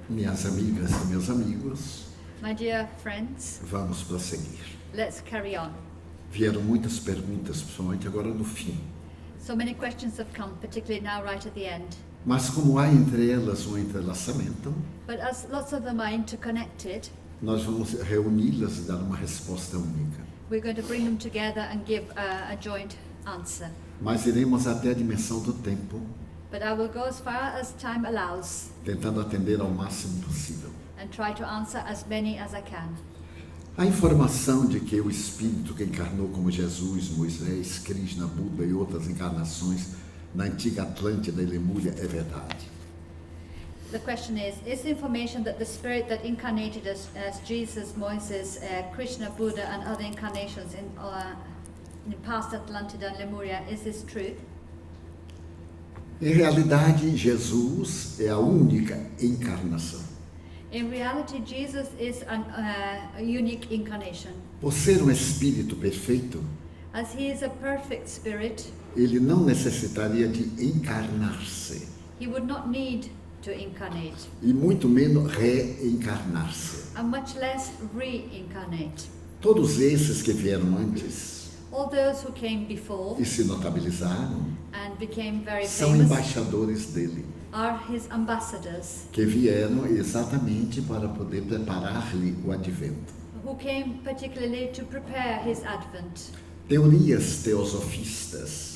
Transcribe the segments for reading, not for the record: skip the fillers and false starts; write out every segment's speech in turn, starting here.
Minhas amigas e meus amigos, My dear friends, vamos prosseguir. let's carry on. Vieram muitas perguntas, principalmente agora no fim. So many questions have come, particularly now right at the end. Mas como há entre elas um entrelaçamento, But as lots of them are interconnected, nós vamos reuni-las e dar uma resposta única. we're going to bring them together and give a joint answer. Mas iremos até a dimensão do tempo, But I will go as far as time allows tentando atender ao máximo possível. and try to answer as many as I can. A informação de que o Espírito que encarnou como Jesus, Moisés, Krishna, Buda e outras encarnações na antiga Atlântida e Lemúria é verdade. The question is the information that the spirit that incarnated as Jesus, Moses, Krishna, Buddha and other incarnations in past Atlantida and Lemuria, is this true? Em realidade, Jesus é a única encarnação. In reality, Jesus is a unique incarnation. Por ser um espírito perfeito, As he is a perfect spirit, ele não necessitaria de encarnar-se, he would not need to incarnate, e muito menos reencarnar-se. and much less reincarnate. Todos esses que vieram antes All those who came before e se notabilizaram and became very são famous embaixadores dele, are his ambassadors, que vieram exatamente para poder preparar-lhe o advento. who came particularly to prepare his advent. Teorias teosofistas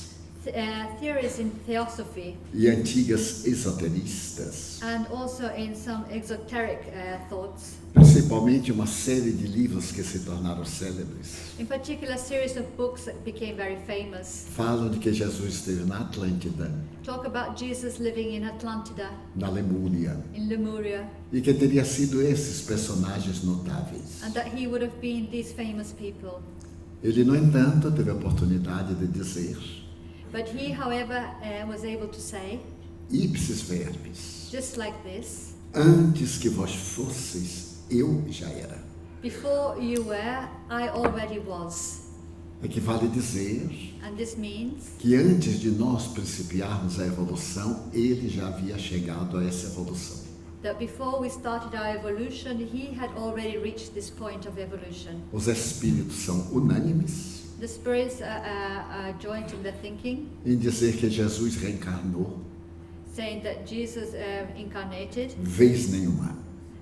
Theories in theosophy e antigas esoteristas, and also in some exoteric thoughts, principalmente uma série de livros que se tornaram célebres, in particular a series of books that became very famous, falam de que Jesus esteve na Atlântida, talk about Jesus living in Atlantida, na Lemúria, in Lemuria, e que teria sido esses personagens notáveis. and that he would have been these famous people. Ele, no entanto, teve a oportunidade de dizer, But he, however, was able to say, ipsis verbis, just like this, antes que vós fosseis, eu já era. before you were, I already was. Equivale dizer And this means que antes de nós principiarmos a evolução, ele já havia chegado a essa evolução. that before we started our evolution, he had already reached this point of evolution. Os espíritos são unânimes The spirits are joint in their thinking, em dizer que Jesus reencarnou saying that Jesus incarnated, vez nenhuma,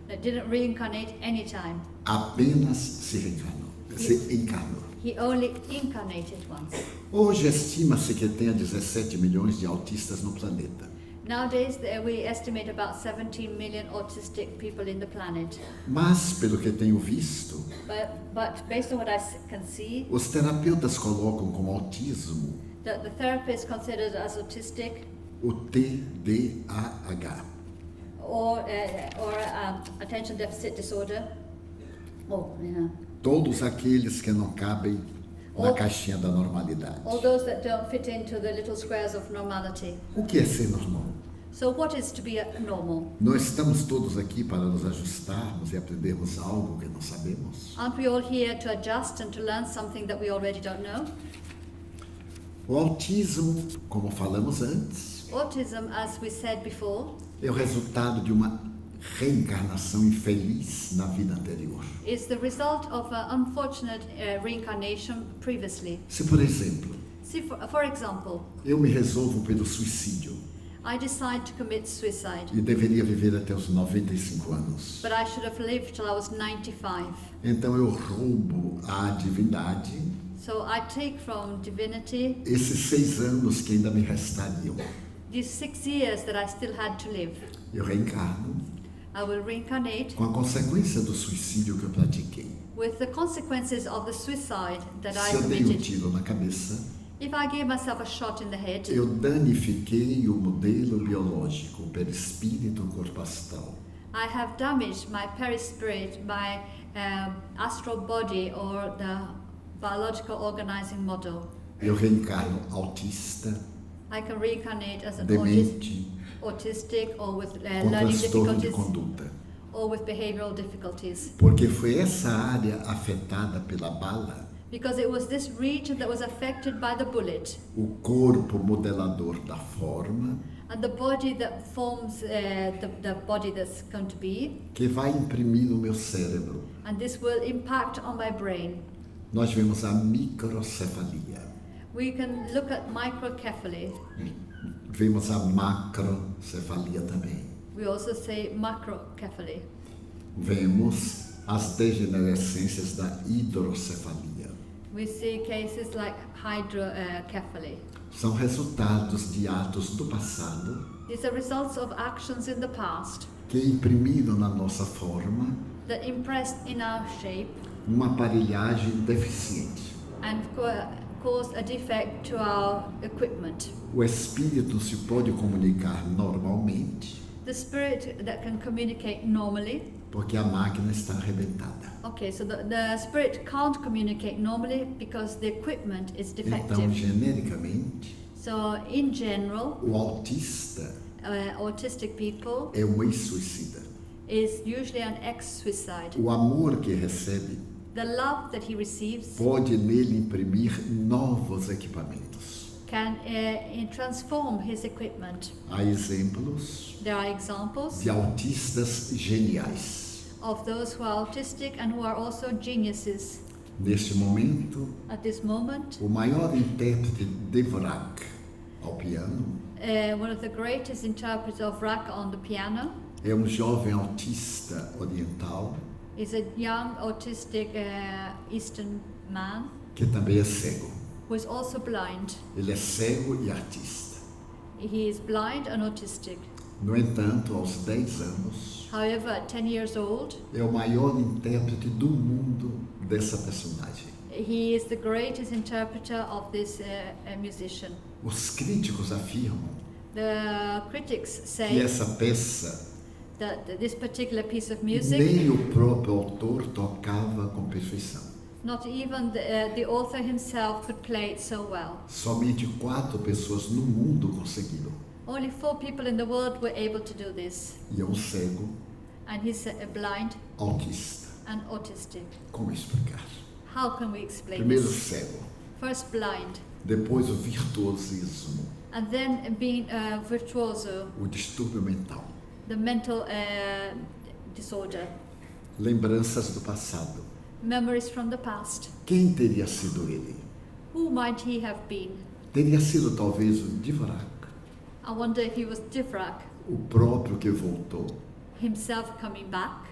that didn't reincarnate any time. apenas se reencarnou, se encarnou. He only incarnated once. Hoje estima-se que tenha 17 milhões de autistas no planeta. Nowadays, we estimate about 17 million autistic people in the planet. Mas, pelo que tenho visto, But based on what I can see, os terapeutas colocam como autismo that the therapist considered as autistic o TDAH. or attention deficit disorder. Oh, yeah. Todos aqueles que não cabem na All- caixinha da normalidade. All those that don't fit into the little squares of normality. O que é ser normal? So what is to be normal? Nós estamos todos aqui para nos ajustarmos e aprendermos algo que não sabemos. Aren't we all here to adjust and to learn something that we already don't know? O autismo, como falamos antes, Autism, as we said before, é o resultado de uma reencarnação infeliz na vida anterior. is the result of an unfortunate reincarnation previously. Se, por exemplo, See, for example, eu me resolvo pelo suicídio I decide to commit suicide, e deveria viver até os 95 anos, but I should have lived till I was 95. então eu roubo à divindade So I take from divinity esses 6 anos que ainda me restariam. these 6 years that I still had to live. Eu reencarno I will reincarnate com a consequência do suicídio que eu pratiquei. with the consequences of the suicide that I Se eu dei um committed. tiro na cabeça, If I gave myself a shot in the head, eu danifiquei o modelo biológico, o perispírito, o corpo astral. I have damaged my perispirit, my astral body, or the biological organizing model. Eu reencarno autista, I can reincarnate as an demente, autistic or with com learning transtorno de difficulties conduta. or with behavioral difficulties. Porque foi essa área afetada pela bala, Because it was this region that was affected by the bullet, o corpo modelador da forma, and the body that forms the body that's going to be, que vai imprimir no meu cérebro. and this will impact on my brain. Nós vemos a microcefalia, We can look at microcephaly. vemos a macrocefalia também. We also say macrocephaly. Vemos as degenerescências da hidrocefalia. We see cases like hydrocephaly. São resultados de atos do passado These are results of actions in the past que imprimiram na nossa forma that impressed in our shape uma aparelhagem deficiente. and caused a defect to our equipment. O espírito se pode comunicar normalmente The spirit that can communicate normally. porque a máquina está arrebentada. Okay, so the spirit can't communicate normally because the equipment is Então, defective. genericamente, So in general, o autista autistic people é um ex-suicida. is usually an ex-suicide. O amor que recebe The love that he receives pode nele imprimir novos equipamentos. can transform his equipment. Há exemplos There are examples de autistas geniais. of those who are autistic and who are also geniuses. Neste momento, At this moment, o maior intérprete de Dvorak ao piano one of the greatest interpreters of Rak on the piano é um jovem autista oriental is a young autistic Eastern man que também é cego. who is also blind. Ele é cego e artista. He is blind and autistic. No entanto, aos 10 anos, However, at 10 years old, é o maior intérprete do mundo dessa personagem. he is the greatest interpreter of this musician. Os críticos afirmam The critics que say essa peça that this particular piece of music, nem o próprio autor tocava com perfeição. not even the author himself could play it so well. Somente 4 pessoas no mundo conseguiram. Only 4 people in the world were able to do this. E é um cego And he's blind autista. and autistic. Como explicar? How can we explain Primeiro this? cego, First blind, depois o virtuosismo, and then being virtuoso, o distúrbio mental, the mental disorder, lembranças do passado. memories from the past. Quem teria sido ele? Who might he have been? Teria sido talvez o Dvorak, I wonder if he was Dvorak o próprio que voltou. himself coming back.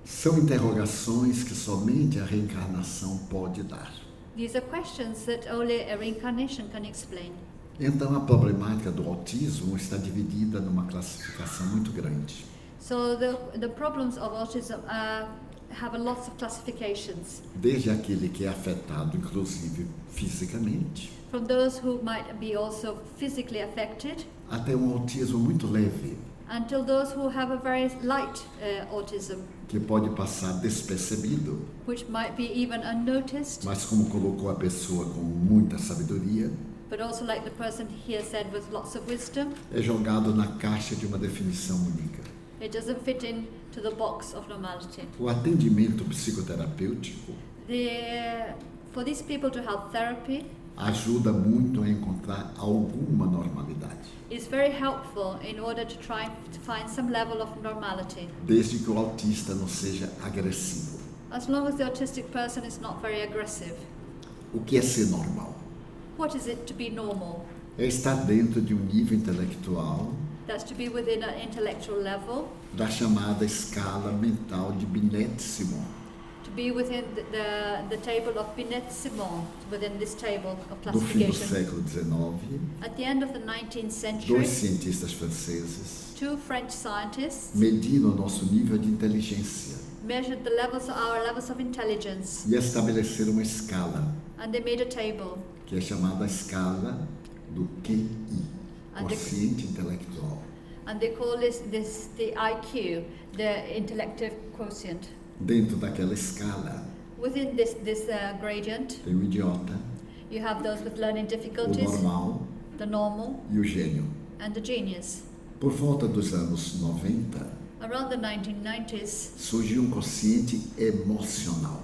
São interrogações que somente a reencarnação pode dar. These are questions that only a reincarnation can explain. Então a problemática do autismo está dividida numa classificação muito grande. So the problems of autism have a lot of classifications. Desde aquele que é afetado, inclusive fisicamente, From those who might be also physically affected, até um autismo muito leve, until those who have a very light autism, que pode passar despercebido, which might be even unnoticed, mas como colocou a pessoa com muita sabedoria, but also like the person here said with lots of wisdom, é jogado na caixa de uma definição única. it doesn't fit into the box of normality. O atendimento psicoterapêutico For these people to have therapy ajuda muito a encontrar alguma normalidade, is very helpful in order to try to find some level of normality, desde que o autista não seja agressivo. as long as the autistic person is not very aggressive. O que é ser normal? What is it to be normal? É estar dentro de um nível intelectual That's to be within an intellectual level, da chamada escala mental de Binet-Simon. to be within the table of Binet-Simon, within this table of Do fim do classification. século XIX, At the end of the 19th dois century, cientistas franceses 2 French scientists mediram o nosso nível de inteligência measured our levels of intelligence, e estabeleceram uma escala and they made a table. que é chamada escala do QI, And the- quociente intelectual. And they call this the IQ, the intellective quotient. Dentro daquela escala Within this gradient, tem o idiota, you have those with learning o difficulties, normal the normal, e o gênio. and the genius. Por volta dos anos 90, Around the 1990s, surgiu um quociente emocional.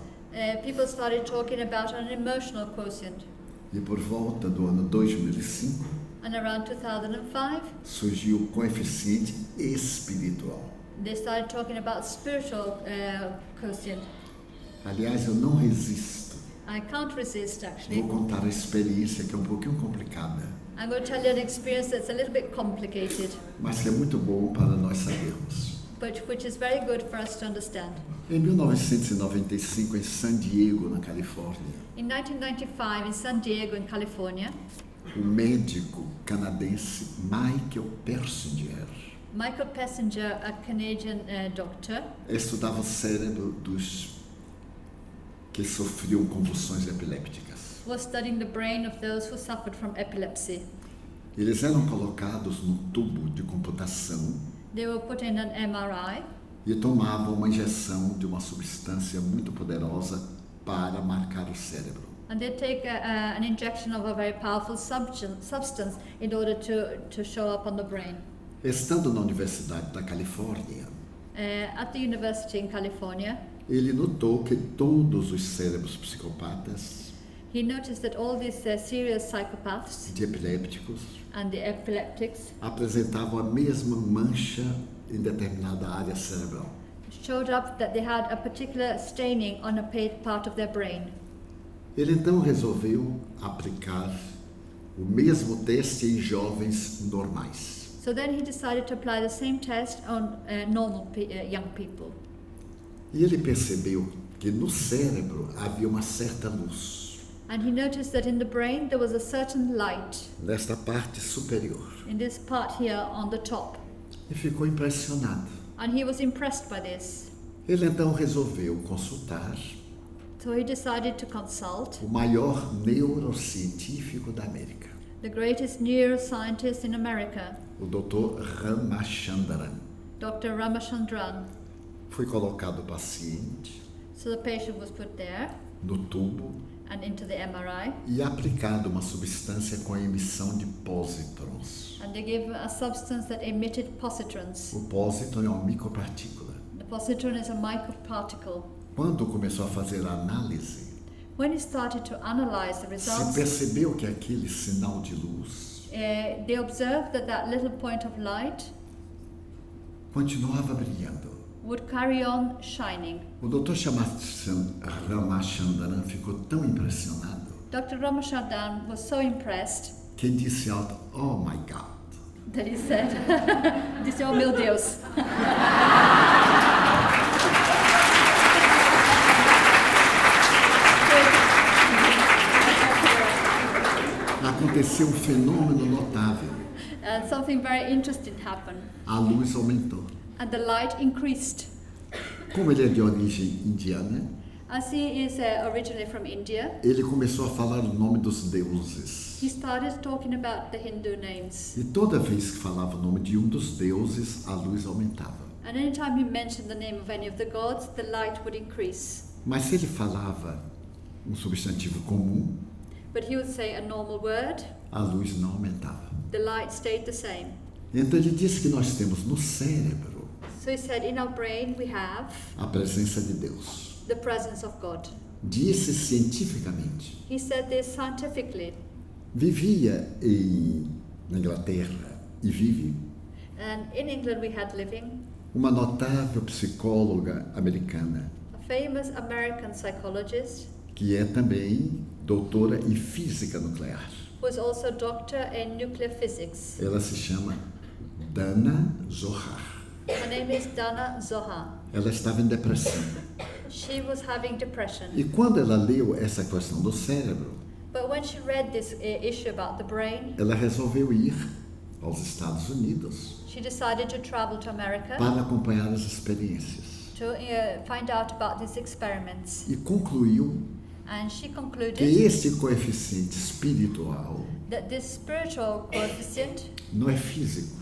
people started talking about an emotional quotient. E por volta do ano 2005, And around 2005, surgiu o coeficiente espiritual. they started talking about spiritual quotient. Aliás, eu não resisto. I can't resist, actually. Vou contar a experiência que é um pouquinho complicada, I'm going to tell you an experience that's a little bit complicated, mas que é muito bom para nós sabermos. but which is very good for us to understand. Em 1995, em San Diego, na Califórnia, In 1995, in San Diego, in California, o médico canadense Michael Persinger Michael Passenger, a Canadian doctor, estudava o cérebro dos que sofriam convulsões epilépticas. was studying the brain of those who suffered from epilepsy. Eles eram colocados num tubo de computação They were put in an MRI e tomavam uma injeção de uma substância muito poderosa para marcar o cérebro. and they take an injection of a very powerful substance in order to show up on the brain. Estando na Universidade da Califórnia, At the university in California, ele notou que todos os cérebros psicopatas, he noticed that all these serious psychopaths de epilépticos, and the epileptics apresentavam a mesma mancha em determinada área cerebral. showed up that they had a particular staining on a part of their brain. Ele então resolveu aplicar o mesmo teste em jovens normais. So then he decided to apply the same test on normal young people. E ele percebeu que no cérebro havia uma certa luz, And he noticed that in the brain there was a certain light nesta parte superior. in this part here on the top. E ficou impressionado. And he was impressed by this. Ele então resolveu consultar So he decided to consult o maior neurocientífico da América, the greatest neuroscientist in America, o Dr. Ramachandran. Dr. Ramachandran. Foi colocado o paciente So the patient was put there no tubo and into the MRI, e aplicado uma substância com a emissão de pósitrons. and they gave a substance that emitted positrons. O pósitron é uma micropartícula. The positron is a microparticle. Quando começou a fazer a análise, When he started to analyze the se results, percebeu que aquele sinal de luz they observed that that little point of light continuava brilhando. would carry on shining. O Dr. Ramachandran ficou tão impressionado Dr. Ramachandran was so impressed que disse alto: "Oh my God!" that he said, disse, oh meu Deus. Aconteceu um fenômeno notável. And something very interesting happened. A luz aumentou. And the light increased. Como ele é de origem indiana, As he is originally from India, ele começou a falar o nome dos deuses. he started talking about the Hindu names. E toda vez que falava o nome de um dos deuses, a luz aumentava. And anytime he mentioned the name of any of the gods, the light would increase. Mas se ele falava um substantivo comum, But he would say a normal word, a luz não aumentava. the light stayed the same. Então ele disse que nós temos no cérebro So he said, in our brain we have a presença de Deus. the presence of God. Disse cientificamente. He said this scientifically. Vivia na Inglaterra e vive And in England we had living uma notável psicóloga americana, a famous American psychologist que é também doutora em física nuclear. who was also a doctor in nuclear physics. Ela se chama Dana Zohar. Her name is Dana Zohar. Ela estava em depressão. She was having depression. E quando ela leu essa questão do cérebro, But when she read this issue about the brain, ela resolveu ir aos Estados Unidos she decided to travel to America para acompanhar as experiências. to find out about these experiments. E concluiu And she que concluded este coeficiente espiritual that this spiritual coefficient não é físico,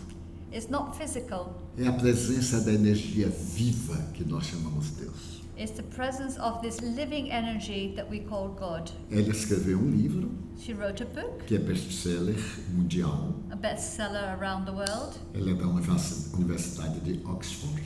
is not physical. é a presença da energia viva que nós chamamos Deus. It's the presence of this living energy that we call God. Ela escreveu um livro She wrote a book, que é best-seller mundial. a bestseller around the world. Ela é da Universidade de Oxford,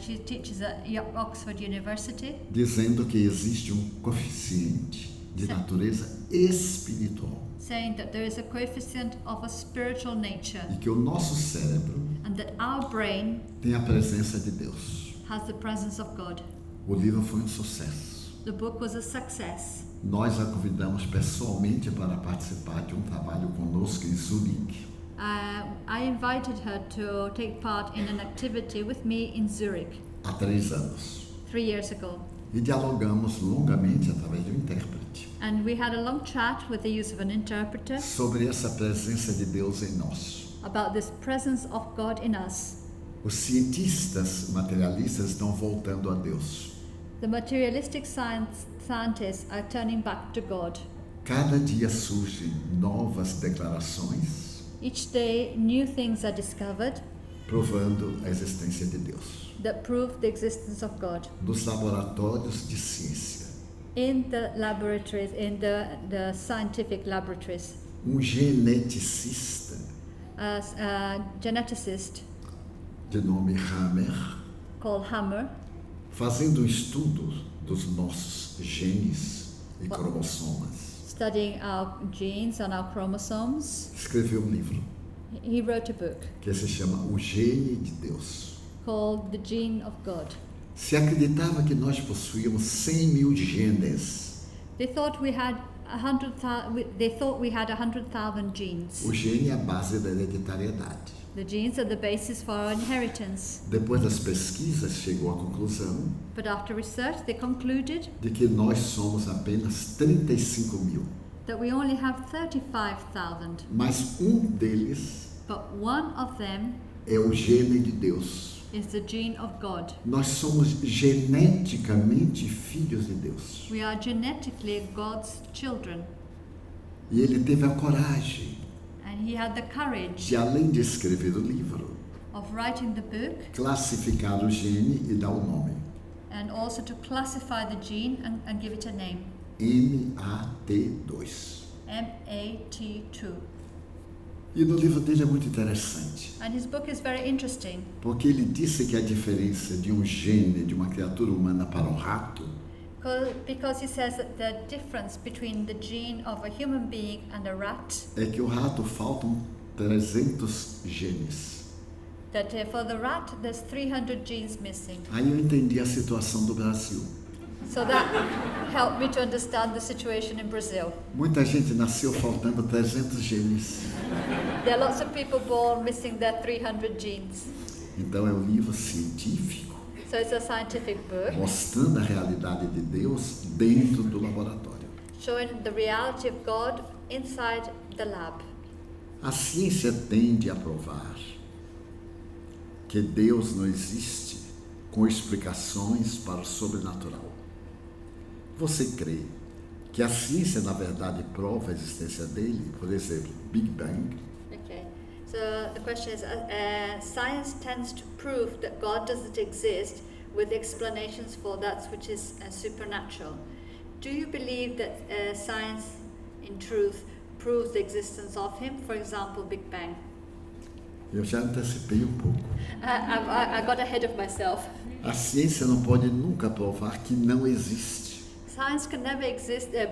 She teaches at Oxford University, dizendo que existe um coeficiente de natureza espiritual. Saying that there is a coefficient of a spiritual nature E que o nosso cérebro and that our brain tem a presença de Deus. has the presence of God. O livro foi um sucesso. The book was a success. Nós a convidamos pessoalmente para participar de um trabalho conosco em Zurique. I invited her to take part in an activity with me in Zurich Há 3 anos. 3 years ago. E dialogamos longamente através do intérprete And we had a long chat with the use of an interpreter sobre essa presença de Deus em nós. about this presence of God in us. Os cientistas materialistas estão voltando a Deus. The materialistic scientists are turning back to God. Cada dia surgem novas declarações Each day, new things are discovered provando a existência de Deus. that prove the existence of God. Nos laboratórios de ciência, In the laboratories, in the scientific laboratories, geneticista as a geneticist de nome Hammer, called Hammer, fazendo um estudo dos nossos genes e cromossomas, studying our genes and our chromosomes, escreveu um livro he wrote a book que se chama O Gene de Deus. called The Gene of God. Se acreditava que nós possuíamos 100.000 genes. They thought we had 100,000 genes. O gene é a base da hereditariedade. The genes are the basis for our inheritance. Depois das pesquisas, chegou à conclusão But after research, they concluded de que nós somos apenas 35.000. that we only have 35,000. Mas deles But one of them é o gene de Deus. is the gene of God. Nós somos geneticamente filhos de Deus. We are genetically God's children. E ele teve a coragem And he had the courage de, além de escrever o livro, of writing the book classificar o gene e dar o nome. and also to classify the gene and give it a name. MAT2. MAT2. E no livro dele é muito interessante, And his book is very interesting porque ele disse que a diferença de um gene de uma criatura humana para um rato because he says that the difference between the gene of a human being and a rat, é que o rato faltam 300 genes. that for the rat there's 300 genes missing. Aí eu entendi a situação do Brasil. So that helped me to understand the situation in Brazil. Muita gente nasceu faltando 300 genes. There are lots of people born missing their 300 genes. Então é um livro científico So it's a scientific book mostrando a realidade de Deus dentro do laboratório. showing the reality of God inside the lab. A ciência tende a provar que Deus não existe com explicações para o sobrenatural. Você crê que a ciência, na verdade, prova a existência dele? Por exemplo, Big Bang. Okay. So the question is, science tends to prove that God doesn't exist with explanations for that which is supernatural. Do you believe that science, in truth, proves the existence of him? For example, Big Bang. Eu já antecipei um pouco. I got ahead of myself. A ciência não pode nunca provar que não existe. Science can never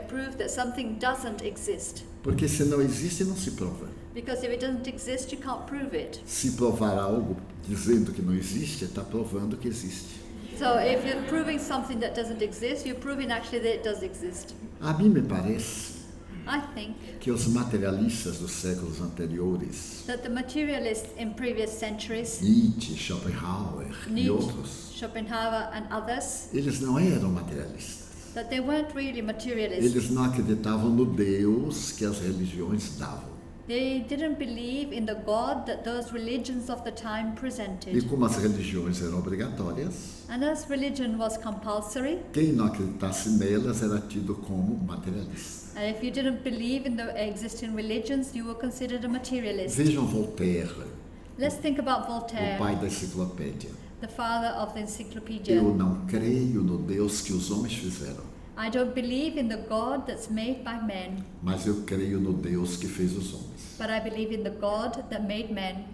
prove that something doesn't exist. Porque se não existe, não se prova. Because if it doesn't exist, you can't prove it. Se provar algo dizendo que não existe, está provando que existe. So if you're proving something that doesn't exist, you're proving actually that it does exist. A mim me parece I think que os materialistas dos séculos anteriores, that the materialists in previous centuries, Nietzsche, Schopenhauer e Nietzsche, outros, Schopenhauer and others, eles não eram materialistas. that they weren't really materialists. Eles não acreditavam no Deus que as religiões davam. They didn't believe in the God that those religions of the time E presented. como as religiões eram obrigatórias, And as religion was compulsory, quem não acreditasse nelas era tido como materialista. and if you didn't believe in the existing religions, you were considered a materialist. Vejam Voltaire, Let's think about o Voltaire, pai da enciclopédia. the father of the encyclopedia. Eu não creio no Deus que os homens fizeram, I don't believe in the God that's made by men, mas eu creio no Deus que fez os homens. but I believe in the God that made men.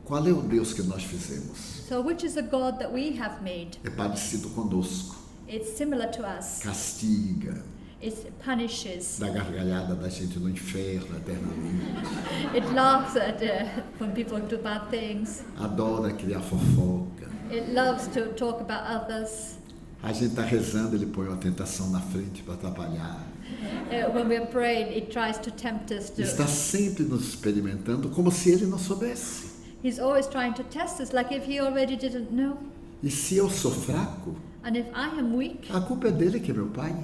Qual é o Deus que nós fizemos? So which is the God that we have made? É parecido conosco. It's similar to us. Castiga, It punishes. Dá gargalhada da gente no inferno eternamente. It laughs at when people do bad things. Adora criar fofoca. It loves to talk about others. A gente está rezando, ele põe uma tentação na frente para atrapalhar. When we're praying, it tries to tempt us to. Está sempre nos experimentando como se ele não soubesse. He's always trying to test us, like if he already didn't know. E se eu sou fraco, And if I am weak, a culpa é dele que é meu pai.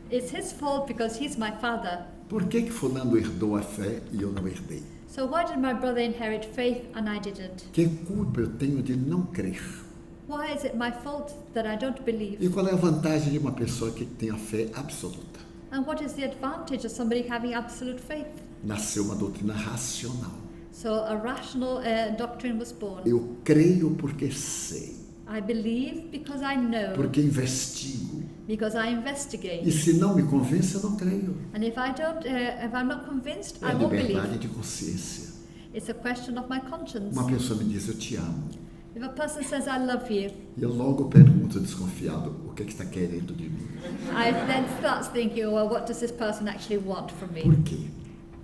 it's his fault because he's my father. Por que fulano herdou a fé e eu não herdei? So why did my brother inherit faith and I didn't? Que culpa eu tenho de não crer? Why is it my fault that I don't believe? E qual é a vantagem de uma pessoa que tem a fé absoluta? And what is the advantage of somebody having absolute faith? Nasceu uma doutrina racional. So a rational doctrine was born. Eu creio porque sei, I believe because I know, porque investigo. because I E investigate. se não me convence, eu não creio. And if I'm not convinced, É I a won't liberdade believe. de consciência. It's a question of my conscience. Uma pessoa me diz, eu te amo. If a person says I love you, E eu logo pergunto, desconfiado, o que está querendo de mim? I then start thinking, well, what does this person actually want from me? Por quê?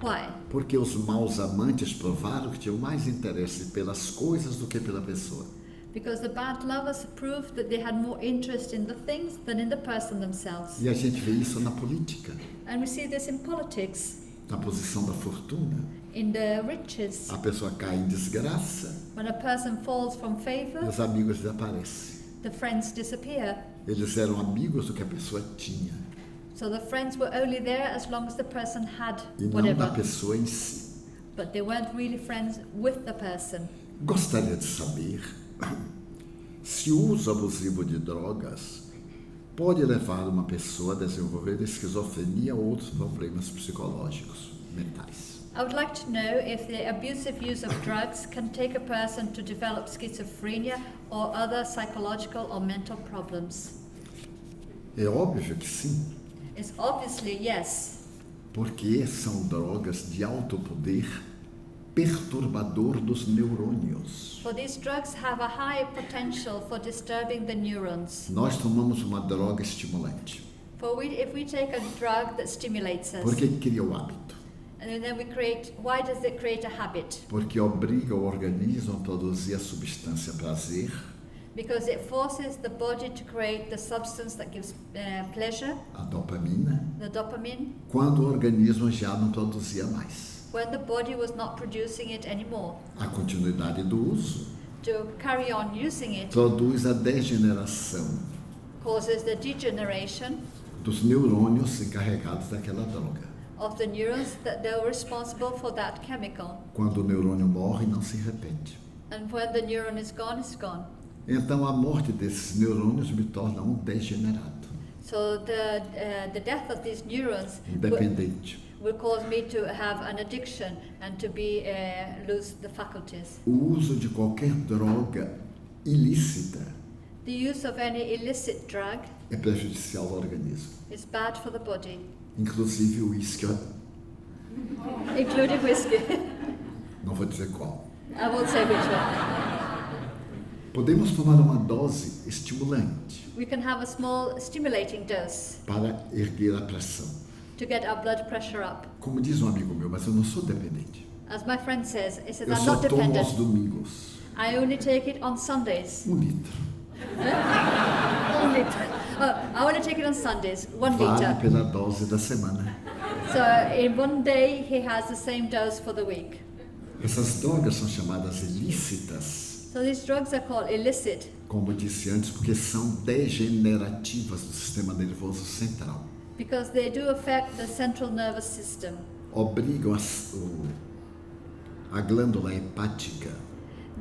Why? Porque os maus amantes provaram que tinham mais interesse pelas coisas do que pela pessoa. Because the bad lovers proved that they had more interest in the things than in the person themselves. E a gente vê isso na política, And we see this in politics, na posição da fortuna. in the riches. A pessoa cai em desgraça When a person falls from e favor, os amigos desaparecem. the friends disappear. Eles eram amigos do que a pessoa tinha So the friends were only there as long as the person had e não da whatever. pessoa em si. But they weren't really friends with the person. Gostaria de saber se o uso abusivo de drogas pode levar uma pessoa a desenvolver esquizofrenia ou outros problemas psicológicos mentais. I would like to know if the abusive use of drugs can take a person to develop schizophrenia or other psychological or mental problems. É óbvio que sim, It's obviously yes, porque são drogas de alto poder perturbador dos neurônios. for these drugs have a high potential for disturbing the neurons. Nós tomamos uma droga estimulante, If we take a drug that stimulates us, porque cria o hábito, and then we create, why does it create a habit? porque obriga o organismo a produzir a substância prazer, Because it forces the body to create the substance that gives pleasure, a dopamina, the dopamine, quando o organismo já não produzia mais. when the body was not producing it anymore. A continuidade do uso To carry on using it produz a degeneração causes the degeneration dos neurônios encarregados daquela droga. of the neurons that they're responsible for that chemical. Quando o neurônio morre, não se repete. And when the neuron is gone, it's gone. Então a morte desses neurônios me torna um degenerado, So the death of these neurons independente. will cause me to have an addiction and to be lose the faculties. O uso de qualquer droga ilícita The use of any illicit drug é prejudicial ao organismo, is bad for the body, inclusive o uísque. including whiskey. Não vou dizer qual. I won't say which one. Podemos tomar uma dose estimulante We can have a small stimulating dose para erguer a pressão. to get our blood pressure up. Como diz um amigo meu, mas eu não sou dependente. As my friend says, he says, Eu I'm só not tomo aos dependent. domingos I only take it on Sundays. 1 litro. Only I only take it on Sundays, 1 Vale liter. pela dose da semana. So in one day he has the same dose for the week. Essas drogas são chamadas ilícitas, So these drugs are called illicit como eu disse antes, porque são degenerativas do sistema nervoso central. because they do affect the central nervous system. Obrigam a glândula hepática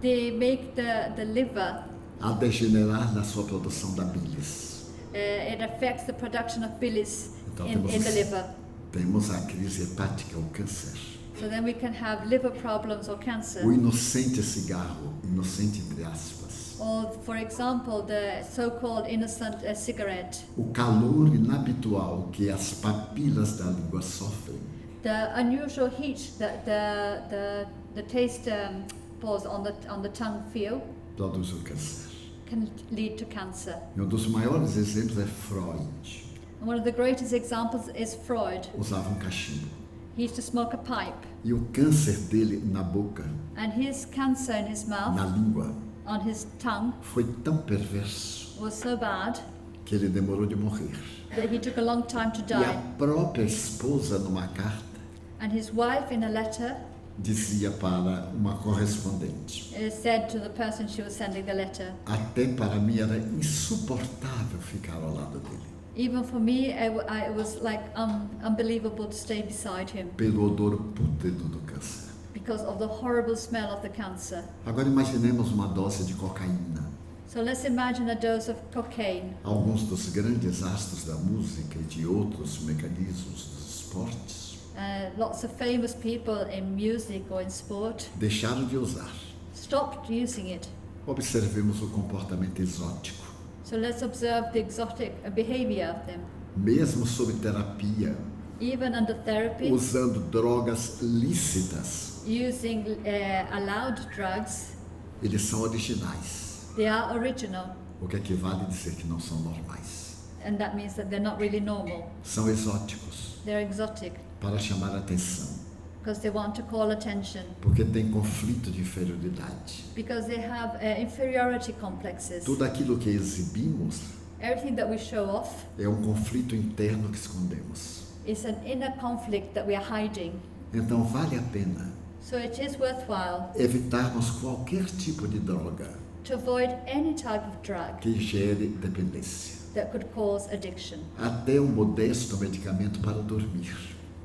They make the liver, a degenerar na sua produção da bilis. it affects the production of bilis Então in the liver. temos a crise hepática, o câncer. So then we can have liver problems or cancer. O inocente cigarro, inocente entre aspas. Or, for example, the so-called innocent cigarette. O calor inabitual que as papilas da língua sofrem The unusual heat that the taste pores on the tongue feel produz o câncer. can lead to cancer. E um dos maiores exemplos é Freud. And one of the greatest examples is Freud. Usava um cachimbo. He used to smoke a pipe. E o câncer dele na boca, And his cancer in his na mouth, língua, on his tongue, foi tão perverso was so bad que ele demorou de morrer. that he took a long time to E a die. própria esposa, numa carta, And his wife, in a letter, dizia para uma correspondente: said to the person she was sending the letter, até para mim era insuportável ficar ao lado dele, even for me, it was like unbelievable to stay beside him pelo odor pútrido do câncer. because of the horrible smell of the cancer. Agora imaginemos uma dose de cocaína. So let's imagine a dose of cocaine. Alguns dos grandes astros da música e de outros mecanismos dos esportes Lots of famous people in music or in sport deixaram de usar. stopped using it. Observemos o comportamento exótico. So let's observe the exotic behavior of them. Mesmo sob terapia, Even under therapy, usando drogas lícitas, using allowed drugs, eles são originais, they are original. o que equivale a dizer que não são normais. And that means that they're not really normal. São exóticos They're exotic para chamar a atenção, because they want to call attention, porque tem conflito de inferioridade. because they have inferiority complexes. Tudo aquilo que exibimos Everything that we show off é um conflito interno que escondemos. is an inner conflict that we are hiding. Então vale a pena So it is worthwhile evitarmos qualquer tipo de droga to avoid any type of drug que gere dependência, that could cause addiction. até um modesto medicamento para dormir.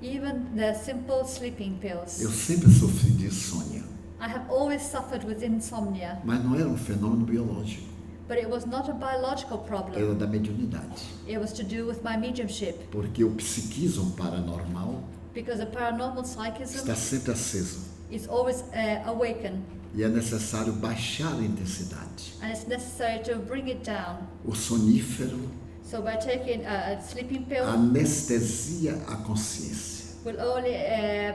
Even the simple sleeping Eu pills. sempre sofri de insônia, I have always suffered with insomnia, mas não era um fenômeno biológico, but it was not a biological era problem. da mediunidade, It was to do with my mediumship, porque o psiquismo paranormal because the paranormal psychism está sempre aceso is always awakened, e é necessário baixar a intensidade. and it's necessary to bring it down. O sonífero So by taking a sleeping pill, anestesia a consciência, will only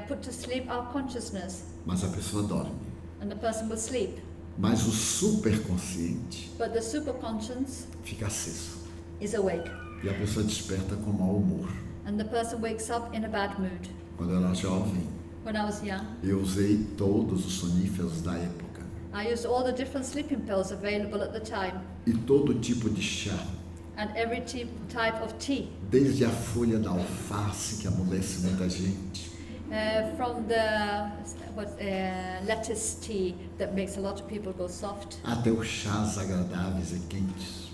put to sleep our consciousness, mas a pessoa dorme. and the person will sleep. Mas o superconsciente But the superconscious fica aceso is awake, e a pessoa desperta com mau humor. and the person wakes up in a bad mood. Quando eu era jovem, When I was young, eu usei todos os soníferos da época I used all the different sleeping pills available at the time, e todo tipo de chá, and every type of tea, desde a folha da alface que amolece muita gente, from the lettuce tea that makes a lot of people go soft, até os chás agradáveis e quentes,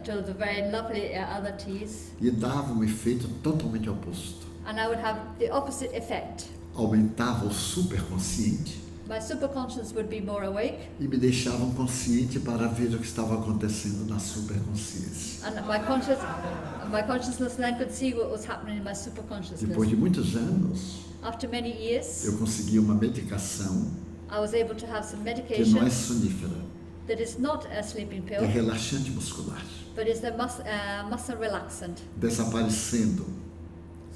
to the very lovely other teas, e dava um efeito totalmente oposto. and I would have the opposite effect. Aumentava o superconsciente My superconscious would be more awake, e me deixavam consciente para ver o que estava acontecendo na superconsciência. and my consciousness then could see what was happening in my superconsciousness. Depois de muitos anos, After many years, eu consegui uma medicação I was able to have some que medication não é sonífera, that is not a sleeping é pill, relaxante muscular, but is the muscle relaxant. desaparecendo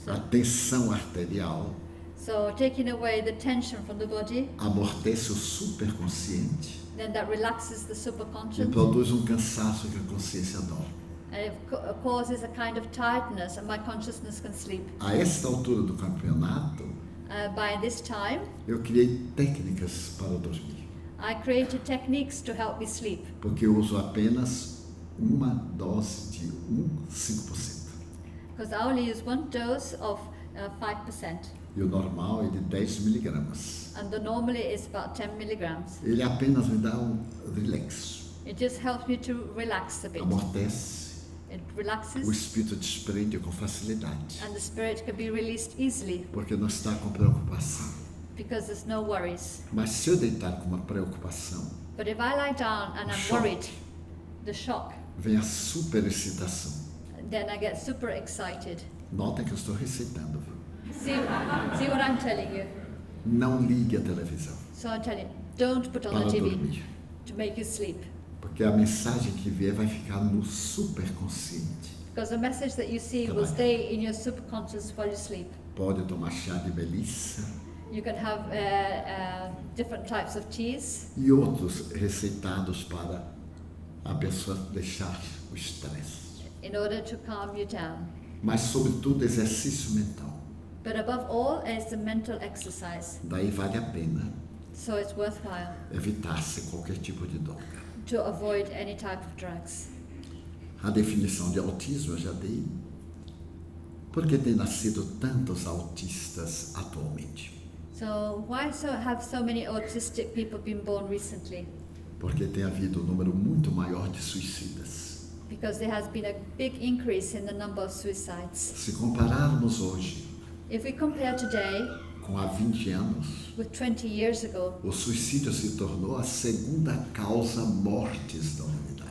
a So, tensão arterial, so taking away the tension from the body, amortece o superconsciente then that relaxes the e superconscious, produz um cansaço que a consciência dorme. and it causes a kind of tiredness, and my consciousness can sleep. A esta altura do campeonato, By this time, eu criei técnicas para dormir, I created techniques to help me sleep, porque eu uso apenas uma dose de 5%. because I only use one dose of 5%, E o normal é de 10 miligramas. and the normally is about 10 milligrams. Ele apenas me dá um relax, It just helps me to relax a bit. amortece, It o relaxes, espírito desprende com facilidade, and the spirit can be released easily porque não está com preocupação. because there's no worries. Mas se eu deitar com uma preocupação, But if I lie down and I'm Shock. worried, the shock, vem a superexcitação. then I get super excited. Notem que eu estou receitando, viu? See what I'm telling you? Não ligue a televisão So I'm telling you, don't put on para the TV dormir, to make you sleep. porque a mensagem que vier vai ficar no superconsciente. Because the message that you see will stay in your subconscious while you sleep. Pode tomar chá de melissa You can have different types of teas e outros receitados para a pessoa deixar o estresse. in order to calm you down. Mas, sobretudo, exercício mental. But above all, it's the mental exercise. Daí vale a pena So it's worthwhile evitar-se qualquer tipo de droga. to avoid any type of drugs. A definição de autismo eu já dei. Por que tem nascido tantos autistas atualmente? So why have so many autistic people been born recently? Porque tem havido um número muito maior de suicidas. Because there has been a big increase in the number of suicides. Se compararmos hoje If we compare today com há 20 anos, with 20 years ago, o suicídio se tornou a segunda causa mortes da humanidade.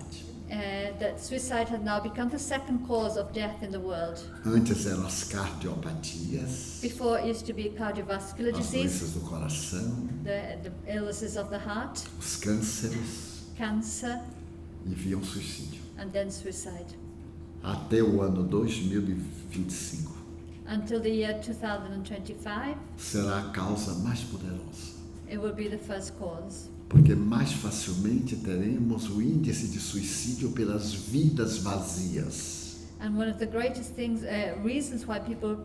that suicide has now become the second cause of death in the world. Antes eram as cardiopatias, Before it used to be cardiovascular as disease, doenças do coração, the illnesses of the heart, os cânceres cancer, e vinham suicídio. and then suicide. Até o ano 2025 Until the year 2025, será a causa mais poderosa. it will be the first cause. Porque mais facilmente teremos o índice de suicídio pelas vidas vazias. And one of the greatest reasons why people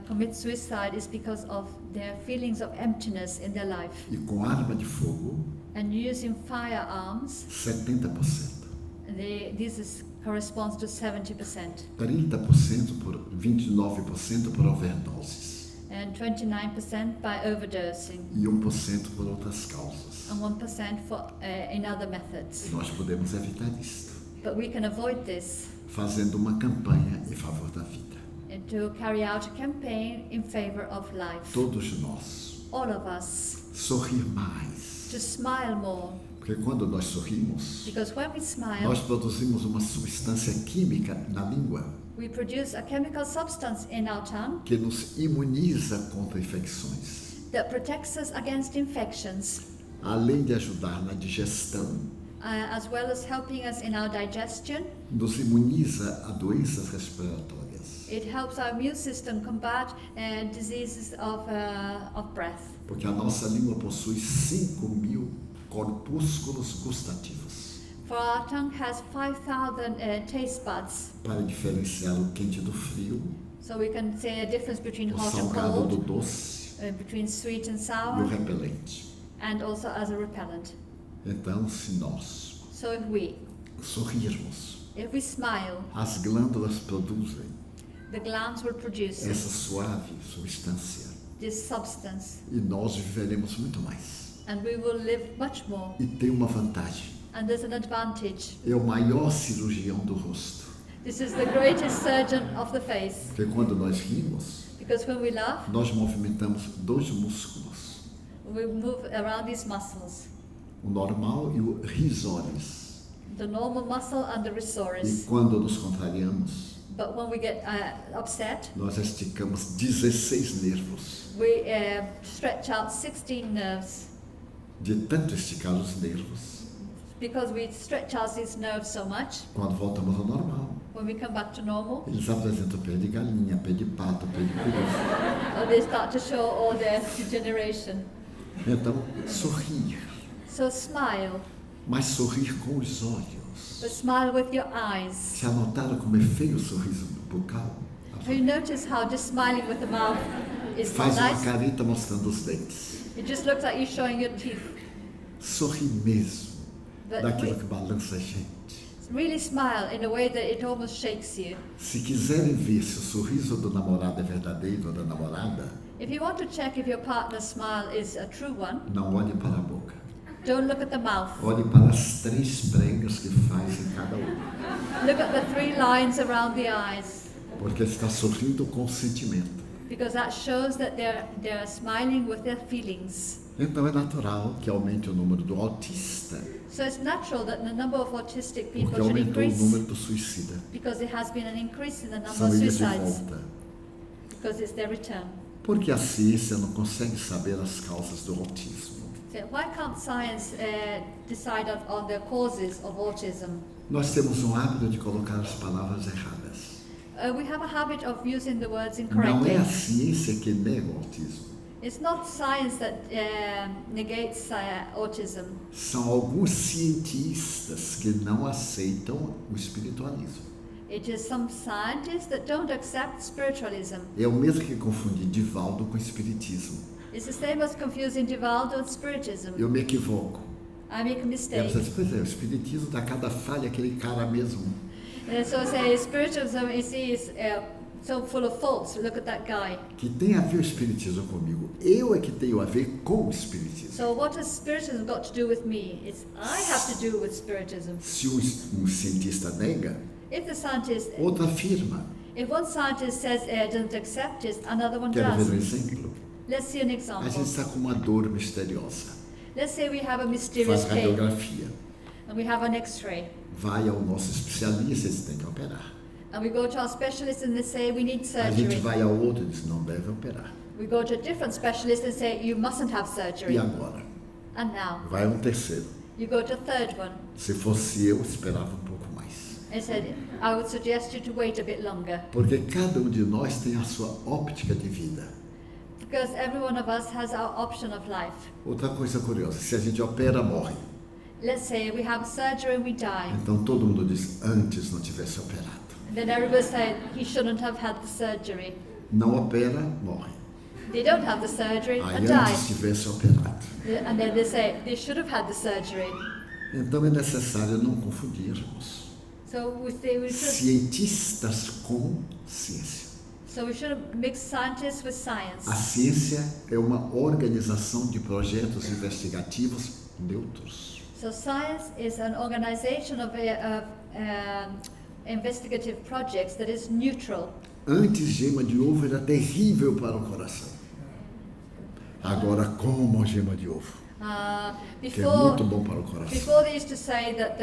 commit suicide is because of their feelings of emptiness in their life. E com arma de fogo, And using firearms, 70%. corresponds to 70%. 30% por 29% por overdoses. And 29% by overdosing. E 1% por outras causas. And 1% in other methods. Nós podemos evitar isto, But we can avoid this fazendo uma campanha em favor da vida. and to carry out a campaign in favor of life. Todos nós, All of us, sorrir mais. to smile more. Porque quando nós sorrimos, Because when we smile, nós produzimos uma substância química na língua we produce a chemical substance in our tongue que nos imuniza contra infecções. that protects us against infections, Além de ajudar na digestão, as well as helping us in our digestion. nos imuniza a doenças respiratórias. It helps our immune system combat diseases of breath. Porque a nossa língua possui 5.000 corpúsculos gustativos For our tongue has 5,000 taste buds, para diferenciar o quente do frio, so we can say a difference between o hot and salgado do cold, doce between sweet and e o sour, repelente. and also as a repellent. Então, se nós So if we smile, as glândulas produzem the glands will produce essa suave substância this substance, e nós viveremos muito mais. and we will live much more. E tem uma vantagem: And there's an advantage. é o maior cirurgião do rosto. This is the greatest surgeon of the face, Porque quando nós rimos, because when we laugh, nós movimentamos dois músculos, we move around these muscles, o normal e o risóris. the normal muscle and the E risores. quando nos contrariamos, But when we get upset, nós esticamos 16 nervos. we stretch out 16 nerves. De tanto esticar os nervos, Because we stretch out these nerves so much, quando voltamos ao normal, when we come back to normal, eles apresentam pé de galinha, pé de pato, pé de coelho. they start to show all their degeneration. Então, sorrir, So smile, mas sorrir com os olhos. but smile with your eyes. Se anotaram como é feio o sorriso bucal? Have you noticed how just smiling with the mouth is not Faz uma nice? careta mostrando os dentes. It just looks like you're showing your teeth. Sorrir mesmo, But daquilo que balança a gente. really smile in a way that it almost shakes you. Se quiserem ver se o sorriso do namorado é verdadeiro ou da namorada, If you want to check if your partner's smile is a true one, não olhem para a boca. don't look at the mouth. Olhe para as 3 pregas que faz em cada olho. Look at the 3 lines around the eyes, Porque está sorrindo com sentimento. because that shows that they're smiling with their feelings. Então é natural que aumente o número do autista, So it's natural that the number of autistic people porque should aumentou o increase, número do suicida. because there has been an increase in the number São of eles de suicides, volta. because it's their return. Porque a ciência não consegue saber as causas do autismo. So why can't science decide on the causes of autism? Nós temos um hábito de colocar as palavras erradas. We have a habit of using the words Não incorrectly. é a ciência que nega o autismo. It's not science that negates autism. São alguns cientistas que não aceitam o espiritualismo. It is some scientists that don't accept spiritualism. É o mesmo que confundir Divaldo com Espiritismo. It's the same as confusing Divaldo and Spiritism. Eu me equivoco. I make a E a mistake. pessoa diz, pois é, o Espiritismo dá cada falha aquele cara mesmo. So I say Spiritism is so full of faults. Look at that guy. Que tem a ver o Espiritismo comigo. Eu é que tenho a ver com o Espiritismo. So what has Spiritism got to do with me? It's I have to do with Spiritism. Se um cientista nega, If the scientist, outro afirma. if one scientist says doesn't accept it, another one Quer ver um does. exemplo? Let's see an A example. gente está com uma dor misteriosa. Let's say we have a mysterious Faz pain radiografia. and we have an X-ray, Vai ao nosso especialista, eles têm que operar. and we go to our specialist and they say we need A gente surgery. vai ao outro e diz, não deve operar. We go to a different specialist and say you mustn't have E surgery. agora? And now Vai a um terceiro. you go to a third one Se fosse eu, esperava um pouco mais. and said I would suggest you to wait a bit longer Porque cada um de nós tem a sua óptica de vida. because every one of us has our option of life. Outra coisa curiosa, se a gente opera, morre. Let's say we have surgery and we die. Então todo mundo diz, antes não tivesse operado. Then everybody said he shouldn't have had the surgery. Não opera, morre. They don't have the surgery Aí and antes die. tivesse operado. And then they say they should have had the surgery. Então é necessário não confundirmos So we should cientistas com ciência. mix scientists with science. A ciência é uma organização de projetos investigativos neutros. So science is an organization of investigative projects that is neutral. Antes, gema de ovo era terrível para o coração. Agora, como gema de ovo, que é muito bom para o coração. Before they used to say that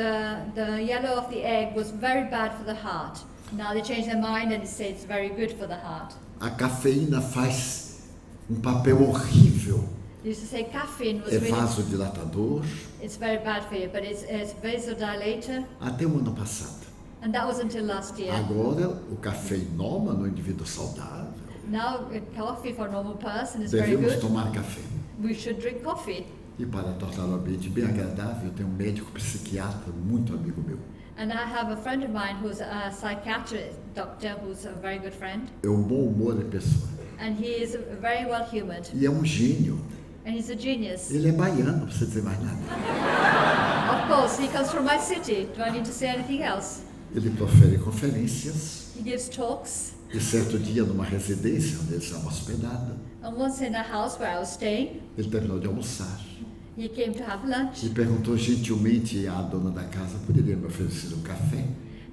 the yellow of the egg was very bad for the heart. Now they changed their mind and say it's very good for the heart. A cafeína faz um papel horrível. They used to say caffeine was É really, vasodilatador. it's very bad for you, but it's vasodilator. Até o ano passado. And that was until last year. Agora, o cafeinoma no indivíduo saudável. Now coffee for a normal person is very Devemos good. tomar café. We should drink coffee. E para tornar o ambiente bem agradável, eu tenho um médico psiquiatra muito amigo meu. And I have a friend of mine who's a psychiatrist doctor who's a very good friend. É um bom humor de pessoa. And he is very well humored. E é um gênio. And he's a genius. Ele é baiano, não precisa dizer mais nada. Of course, he comes from my city. Do I need to say anything else? Ele profere conferências. He gives talks. E certo dia, numa residência onde ele estava hospedado, And once in a house where I was staying, ele terminou de almoçar. he came to have lunch. E perguntou gentilmente à dona da casa, poderia me oferecer um café?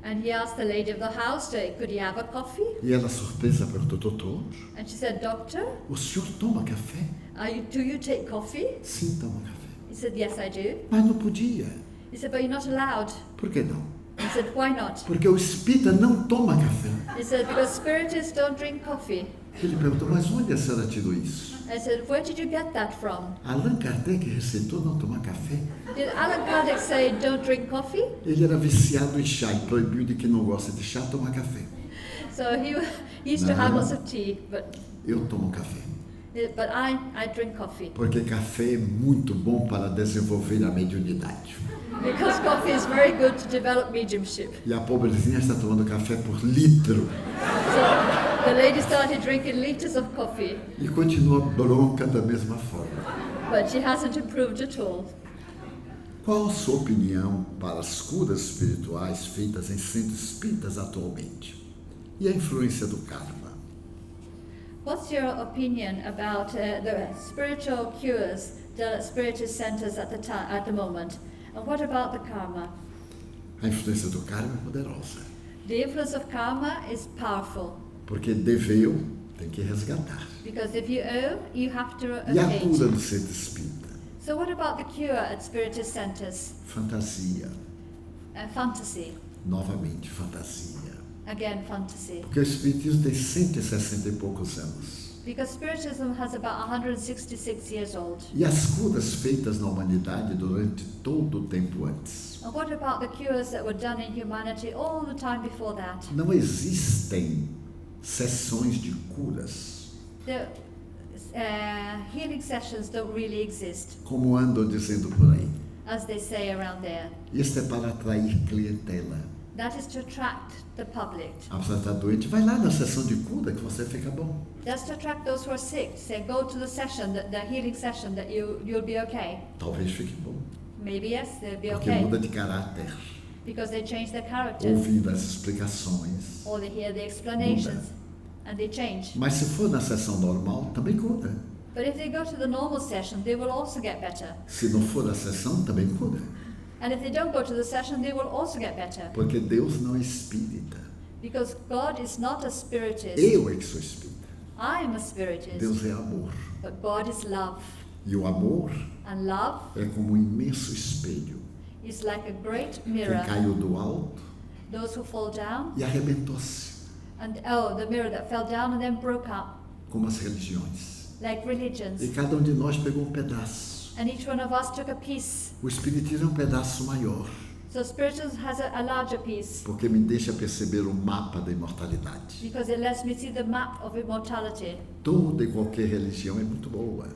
And he asked the lady of the house, could he have a coffee? E ela, surpresa, perguntou, doutor, And she said, Doctor, o senhor toma café? do you take coffee? Sim, toma café. He said, yes, I do. Mas não podia. He said, but you're not allowed. Por que não? He said, why not? Porque o espírita não toma café. He said, because spiritists don't drink coffee. Ele perguntou, mas onde a senhora tirou isso? I said, where did you get that from? Allan Kardec receitou não tomar café. Did Allan Kardec say don't drink coffee? Ele era viciado em chá e proibiu de quem não gosta de chá tomar café. So he used to have lots of tea, but Eu tomo café. I drink coffee. Porque café é muito bom para desenvolver a mediunidade. Because coffee is very good to develop mediumship. E a pobrezinha está tomando café por litro. So the lady started drinking liters of coffee, E continua bronca da mesma forma. but she hasn't improved at all. Qual a sua opinião para as curas espirituais feitas em centros espíritas atualmente? E a influência do karma? What's your opinion about the spiritual cures the spiritist centers at the moment? And what about the karma? A influência do karma é poderosa. The influence of karma is powerful. Porque deveu, tem que resgatar. Because if you owe, you have to E a pay. cura do centro espírita? So what about the cure at spiritist centers? Fantasia. Fantasy. Novamente, fantasia. Again, fantasy. Porque o espiritismo tem 160 e poucos anos. Because spiritism has about 166 years old. E as curas feitas na humanidade durante todo o tempo antes? And what about the cures that were done in humanity all the time before that? Não existem sessões de curas, The healing sessions don't really exist, como andam dizendo por aí. as they say around there. Isso é para atrair clientela. That is to attract the public. A pessoa está doente, vai lá na sessão de cura que você fica bom. That's to attract those who are sick. Say, go to the session, the healing session, that you'll be okay. Talvez fique bom. Maybe yes, they'll be Porque okay. muda de caráter. Because they change their character. Ouvindo as explicações. Or they hear the explanations and they change. Mas se for na sessão normal, também cura. But if they go to the normal session, they will also get better. Se não for na sessão, também cura. And if they don't go to the session, they will also get better. Porque Deus não é espírita. Because God is not a spiritist. Eu é que sou espírita. I am a spiritist. Deus é amor. But God is love. E o amor And love é como um imenso espelho is like a great que mirror. caiu do alto Those who fall down, e arrebentou-se, and the mirror that fell down and then broke up, como as religiões. like religions. E cada um de nós pegou um pedaço. And each one of us took a piece. O Espiritismo é um pedaço maior, So Spiritism has a larger piece porque me deixa perceber o mapa da imortalidade. because it lets me see the map of immortality. Toda e qualquer religião é muito boa,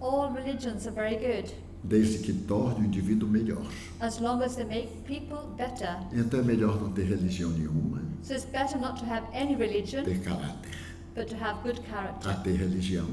All religions are very good desde que torne o indivíduo melhor. as long as they make people better. Então é melhor não ter religião nenhuma, So it's better not to have any religion, ter caráter, but to have good a character. ter religião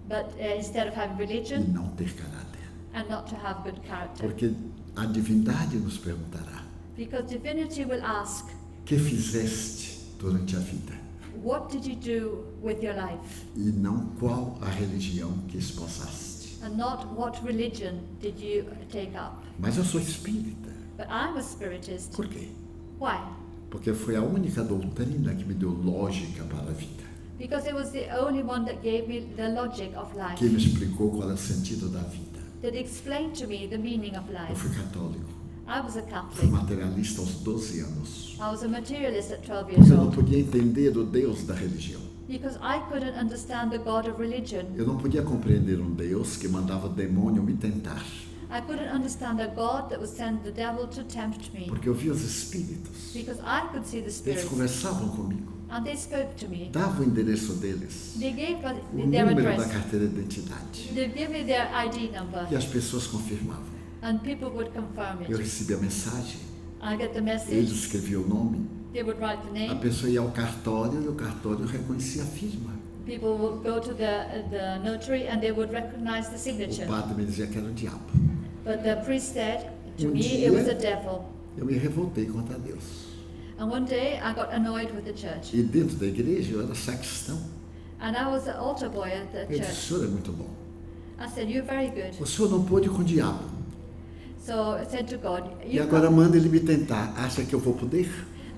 But instead of having e religion não ter caráter. and not to have good character. Porque a divindade nos perguntará: Because divinity will ask, que fizeste durante a vida? what did you do with your life? E não qual a religião que esposaste. And not what religion did you take up. Mas eu sou espírita. But I'm a spiritist. Por quê? Why? Porque foi a única doutrina que me deu lógica para a vida, Because it was the only one that gave me the logic of life. que me explicou qual é o sentido da vida. That explained to me the meaning of Eu life. fui católico, I was a fui Catholic. materialista aos 12 anos. I was a materialist at 12 Porque years eu não old. podia entender o Deus da religião. Because I couldn't understand the God of religion. Eu não podia compreender um Deus que mandava o demônio me tentar. I couldn't understand a God that would send the devil to tempt me. Porque eu via os espíritos. Because I could see the Eles spirits. conversavam comigo. And they spoke to me. Dava o endereço deles, They gave o their número da address. carteira de identidade. They gave me their ID number. E as pessoas confirmavam. And people would confirm Eu it. recebia a mensagem, I get the eles message. escreviam o nome, They would write the a name. pessoa ia ao cartório e o cartório reconhecia a firma. People would go to the notary and they would recognize the O signature. padre me dizia que era o diabo. But the priest said, to Um me, dia- it was the devil. Eu me revoltei contra Deus. And one day I got annoyed with the church. E dentro da igreja eu era sacristão. And I was the altar boy at the Eu disse, o church. senhor é muito bom. I said, you're very good. O senhor não pôde com o diabo. So I said to God, E agora manda ele me tentar. Acha que eu vou poder?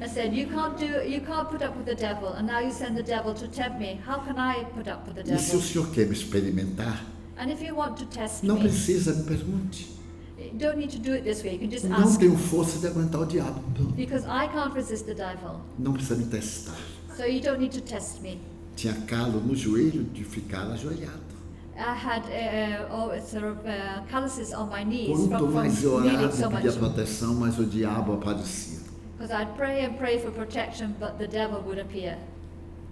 I said, you can't put up with the devil, and now you send the devil to tempt me. How can I put up with the E se o devil? senhor quer me experimentar, And if you want to test não me, precisa, me pergunte. you don't need to do it this way. You can just Não ask. tenho força de aguentar o diabo. Because I can't resist the devil. Não precisa me testar. So you don't need to test me. Tinha calo no joelho de ficar ajoelhado. I had calluses on my knees Quanto from mais eu kneeling orava so e pedia much. proteção, mais o diabo aparecia. Because I'd pray and pray for protection, but the devil would appear.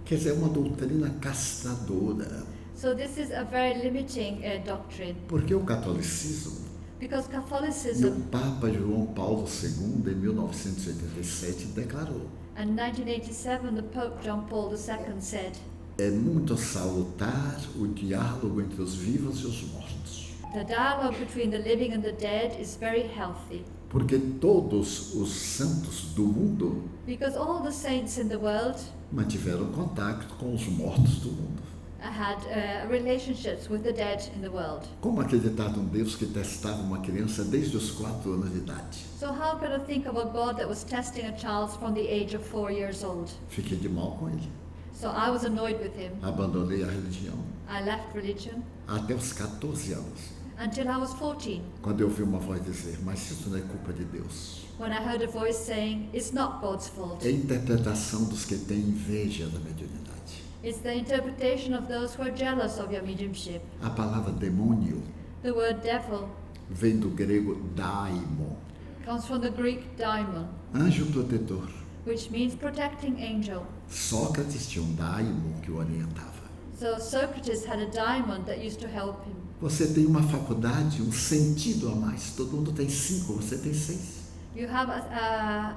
Quer dizer, é uma doutrina castradora. So this is a very limiting doctrine. Porque o catolicismo, Because e o Catholicism, Papa João Paulo II, em 1987, declarou: in 1987, the Pope John Paul II said, é muito salutar o diálogo entre os vivos e os mortos. the dialogue between the living and the dead is very healthy. Porque todos os santos do mundo Because all the saints in the world mantiveram contato com os mortos do mundo. had relationships with the dead in the world. Como acreditar num Deus que testava uma criança desde os 4 anos de idade? So how could I think of a God that was testing a child from the age of 4 years old? Fiquei de mal com ele. So I was annoyed with him. Abandonei a religião I left religion até os 14 anos, until I was 14, quando eu ouvi uma voz dizer: mas isso não é culpa de Deus. when I heard a voice saying, it's not God's fault. É a interpretação dos que têm inveja da mediunidade. It's the interpretation of those who are jealous of your mediumship. A palavra demônio The word devil vem do grego daimon, comes from the Greek daimon, anjo protetor. which means protecting angel. Sócrates tinha um daimon que o orientava. So Socrates had a daimon that used to help him. Você tem uma faculdade, um sentido a mais. Todo mundo tem 5, você tem 6. You have,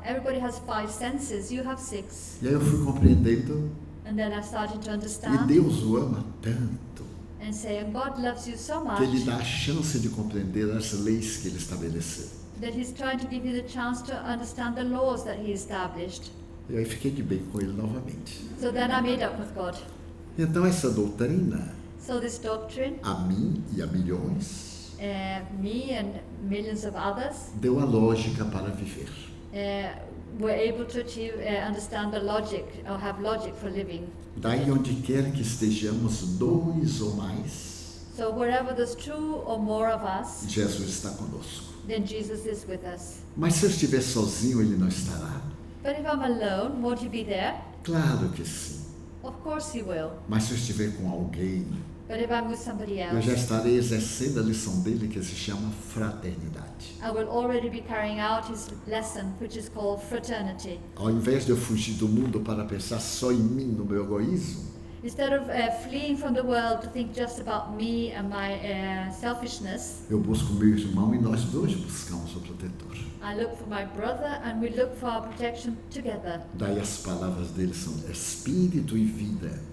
everybody has 5 senses, you have 6. E aí eu fui compreendendo, And then I started to e understand Deus o ama tanto, and saying, God loves you so que Ele much dá a chance de compreender as leis que Ele estabeleceu. that He's trying to give you the chance to understand the laws that He established. E aí fiquei de bem com Ele novamente. So then I made up with God. Então essa doutrina, So this doctrine, a mim e a milhões, me and millions of others, deu a lógica para viver. were able to achieve, understand the logic or have logic for living. Daí onde quer que estejamos, 2 ou mais, So wherever there's 2 or more of us, Jesus está conosco. then Jesus is with us. Mas se eu estiver sozinho, Ele não estará? But if I'm alone, won't He be there? Claro que sim. Of course He will. Mas se eu estiver com alguém, But if I'm with somebody eu já else, estarei exercendo a lição dele que se chama fraternidade. I will already be carrying out His lesson, which is called fraternity. Ao invés de eu fugir do mundo para pensar só em mim, no meu egoísmo, Instead of fleeing from the world to think just about me and my selfishness, eu busco meu irmão e nós dois buscamos o protetor. I look for my brother and we look for our protection together. Daí as palavras dele são espírito e vida.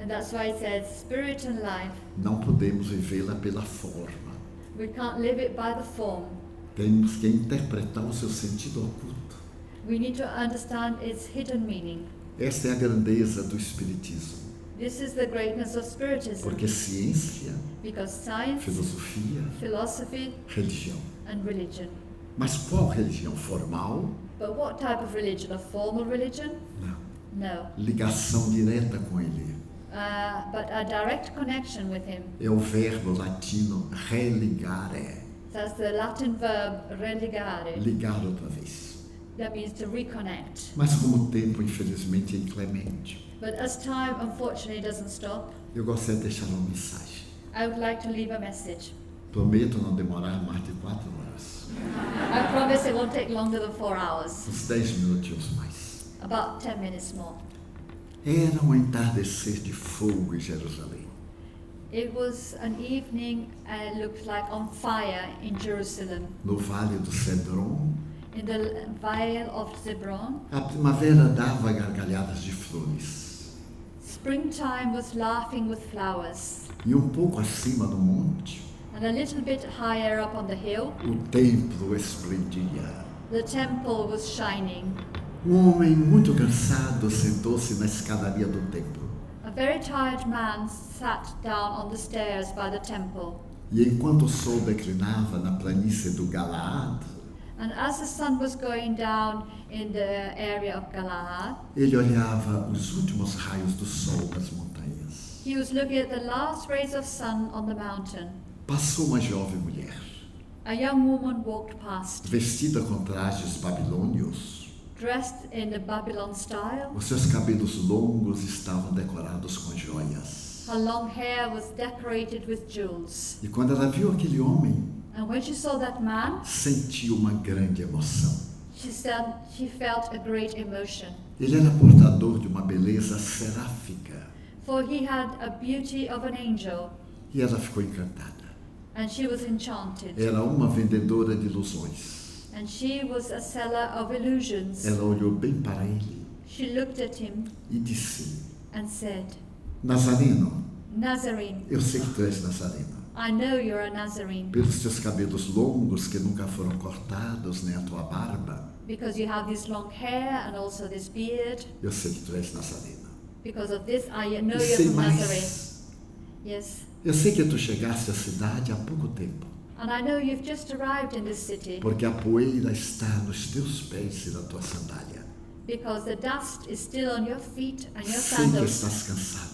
And that's why it says spirit and life. Não podemos vivê-la pela forma. We can't live it by the form. Temos que interpretar o seu sentido oculto. We need to understand its hidden meaning. Esta é a grandeza do Espiritismo. This is the greatness of Spiritism. Porque ciência, Because science, filosofia, philosophy, religião. and religion. Mas qual religião? Formal? But what type of religion? A formal religion? Não. No. Ligação direta com ele. But a direct connection with Him. É o verbo latino religare. That's the Latin verb religare. Ligar outra vez. That means to reconnect. Mas como o tempo, infelizmente, é inclemente, But as time unfortunately doesn't stop, eu gostaria de deixar uma mensagem. I would like to leave a message. Prometo não demorar mais de 4 horas. I promise it won't take longer than 4 hours. Uns 10 minutinhos mais. About 10 minutes more. Era um entardecer de fogo em Jerusalém. It was an evening looked like on fire in Jerusalem. No Vale do Cedron, In the Vale of Zebron, a primavera dava gargalhadas de flores. springtime was laughing with flowers. E pouco acima do monte, And a little bit higher up on the hill, o templo esplendia. the temple was shining. Homem muito cansado sentou-se na escadaria do templo. A very tired man sat down on the stairs by the temple. E enquanto o sol declinava na planície do Galaad, And as the sun was going down in the area of Galaad, ele olhava os últimos raios do sol das montanhas. he was looking at the last rays of sun on the mountain. Passou uma jovem mulher, A young woman walked past, vestida com trajes babilônios. dressed in the Babylon style. Os seus cabelos longos estavam decorados com joias. Her long hair was decorated with jewels. E quando ela viu aquele homem, And when she saw that man, sentiu uma grande emoção. she said she felt a great emotion. Ele era portador de uma beleza seráfica. For he had a beauty of an angel, E ela ficou encantada. and she was enchanted. Era uma vendedora de ilusões. And she was a seller of illusions. Ela olhou bem para ele She looked at him e disse: and said, Nazareno, Nazarene, eu sei que tu és Nazareno. I know you're a Nazarene, Pelos teus cabelos longos que nunca foram cortados, nem a tua barba, because you have this long hair and also this beard. eu sei que tu és Nazareno. Because of this, I know E you're sei from Nazarene. mais, Yes. eu sei que tu chegaste à cidade há pouco tempo, And I know you've just arrived in this city porque a poeira está nos teus pés e na tua sandália. because the dust is still on your feet and your Sei que sandals. estás cansado.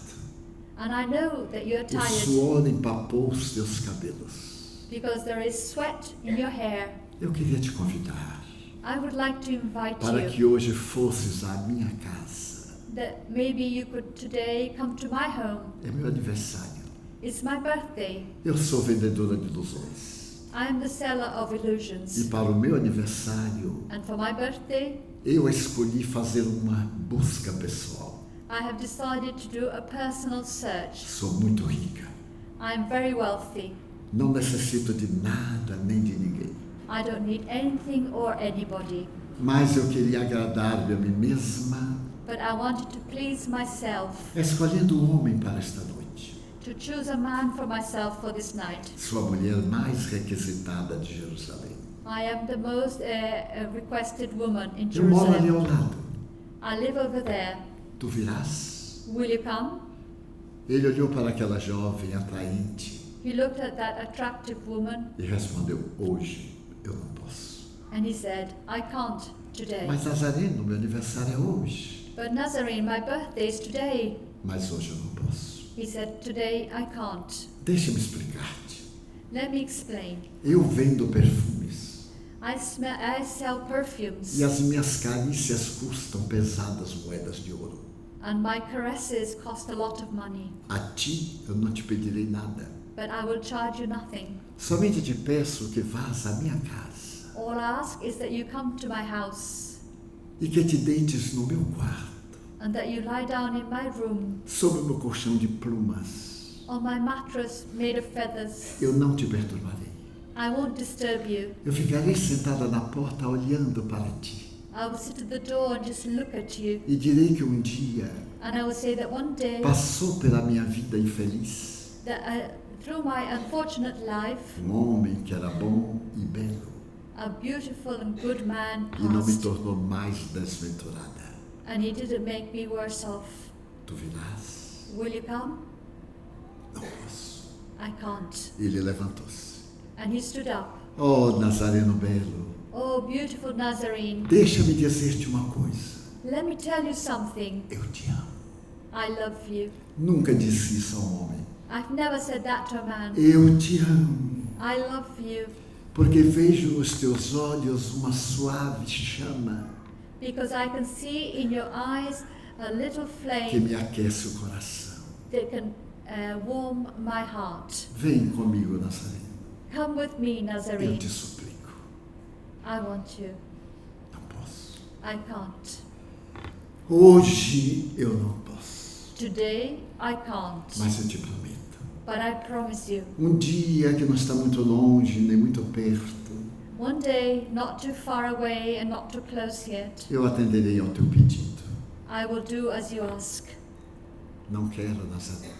And I know that you're O tired suor empapou os teus cabelos. because there is sweat in your hair. Eu queria te convidar I would like to invite para you que hoje fosses à minha casa. that maybe you could today come to my home. É meu aniversário. It's my birthday. Eu sou vendedora de ilusões. I am the seller of E illusions. para o meu aniversário, And for my birthday, eu escolhi fazer uma busca pessoal. I have decided to do a personal search. Sou muito rica. I am very wealthy. Não necessito de nada nem de ninguém. I don't need anything or anybody. Mas eu queria agradar-me a mim mesma, But I wanted to please myself, escolhendo um homem para esta noite. to choose a man for myself for this night. Sua mulher mais requisitada de Jerusalém. I am the most requested woman in Eu moro ali ao Jerusalem. lado. I live over there. Tu virás? Will you come? Ele olhou para aquela jovem atraente He looked at that attractive woman e respondeu: hoje eu não posso. and he said, I can't today. Mas Nazareno, meu aniversário é hoje. But Nazarene, my birthday is today. Mas hoje eu não posso. He said, today I can't. Deixa-me explicar-te. Let me explain. Eu vendo perfumes I sell perfumes e as minhas carícias custam pesadas moedas de ouro. and my caresses cost a lot of money. A ti eu não te pedirei nada. But I will charge you nothing. Somente te peço que vás à minha casa All I ask is that you come to my house e que te deites no meu quarto, and that you lie down in my room sobre o meu colchão de plumas. on my mattress made of feathers. Eu não te perturbarei. I won't disturb you. Eu ficarei sentada na porta olhando para ti I will sit at the door and just look at you. e direi que um dia And I will say that one day, passou pela minha vida infeliz that through my unfortunate life, homem que era bom e belo a beautiful and good man e não me passed, tornou mais desventurada. and he didn't make me worse off. Tu virás? Will you come? Não posso. I can't. Ele levantou-se. And he stood up. Oh, Nazareno belo, Oh, beautiful Nazarene, deixa-me dizer-te uma coisa. let me tell you something. Eu te amo. I love you. Nunca disse isso a um homem. I've never said that to a man. Eu te amo, I love you porque vejo nos teus olhos uma suave chama because I can see in your eyes a little que flame me aquece o coração. that can warm my heart. Vem comigo, Nazareno. Come with me, Eu Nazarene. te suplico. I want you. Não posso. I can't. Hoje eu não posso, Today, I can't. mas eu te prometo. But I promise you, Um dia que não está muito longe nem muito perto, one day, not too far away and not too close yet, eu atenderei ao teu pedido. I will do as you ask. Não quero, Nazareno.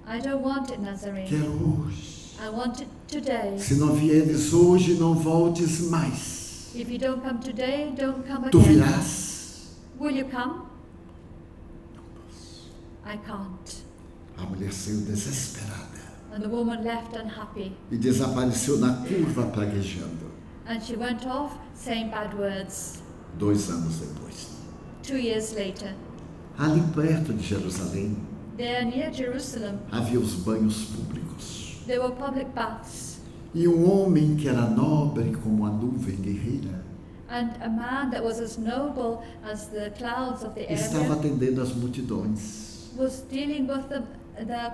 I don't want it, Nazarene. Quero hoje. I want it today. Se não vieres hoje, não voltes mais. If you don't come today, don't come Tu again. virás? Will you come? Não posso. I can't. A mulher saiu desesperada And the woman left unhappy. e desapareceu na curva praguejando. And she went off saying bad words. 2 anos depois, 2 years later, ali perto de Jerusalém, there near Jerusalem, havia os banhos públicos. there were public baths. E um homem que era nobre como a nuvem guerreira And a man that was as noble as the clouds of the estava area atendendo as multidões. was dealing with the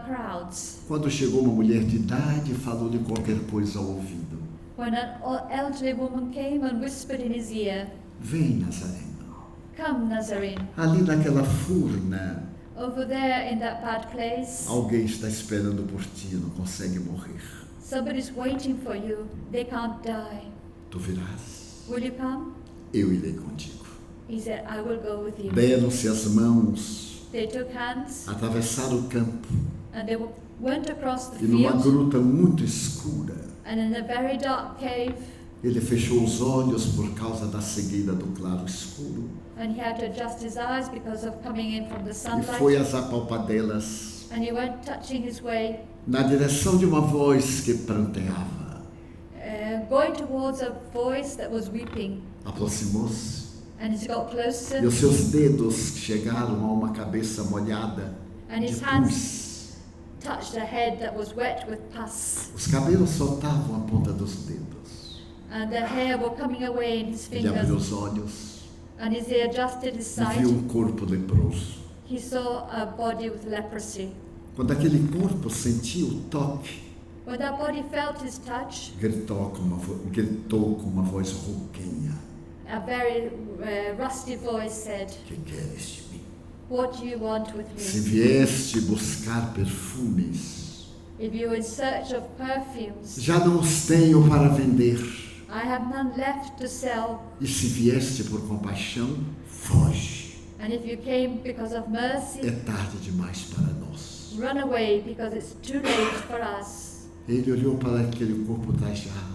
crowds. Quando chegou uma mulher de idade, falou-lhe qualquer coisa ao ouvido. When an elderly woman came and whispered in his ear, Vem, Nazareno. come, Nazarene, Ali naquela furna, over there in that bad place, alguém está esperando por ti, não consegue morrer. somebody's waiting for you, they can't die. Tu virás? Will you come? Eu irei contigo. He said, I will go with you. Deram-se as mãos, They took hands atravessaram o campo and they went across the e numa field, gruta muito escura, and in a very dark cave, ele fechou os olhos por causa da cegueira do claro escuro and he had to adjust his eyes because of coming in from the e sunlight, foi às apalpadelas and he went touching his way, na direção de uma voz que pranteava. going towards a voice that was weeping. Aproximou-se And as he got closer, e os seus dedos chegaram a uma cabeça molhada and de his hands pus. touched a head that was wet with pus, Os cabelos soltavam a ponta dos dedos. and the hair were coming away in his Ele abriu fingers, os olhos and as he adjusted his e sight, viu um corpo leproso. he saw a body with leprosy. Quando aquele corpo sentiu o toque, When that body felt his touch, gritou com uma voz rouquenha: a very rusty voice said, que queres de mim? what do you want with Se me? vieste buscar perfumes, If you're in search of perfumes, já não os tenho para vender. I have none left to sell. E se vieste por compaixão, foge. And if you came because of mercy, É tarde demais para nós. run away because it's too late for us. Ele olhou para aquele corpo trajado,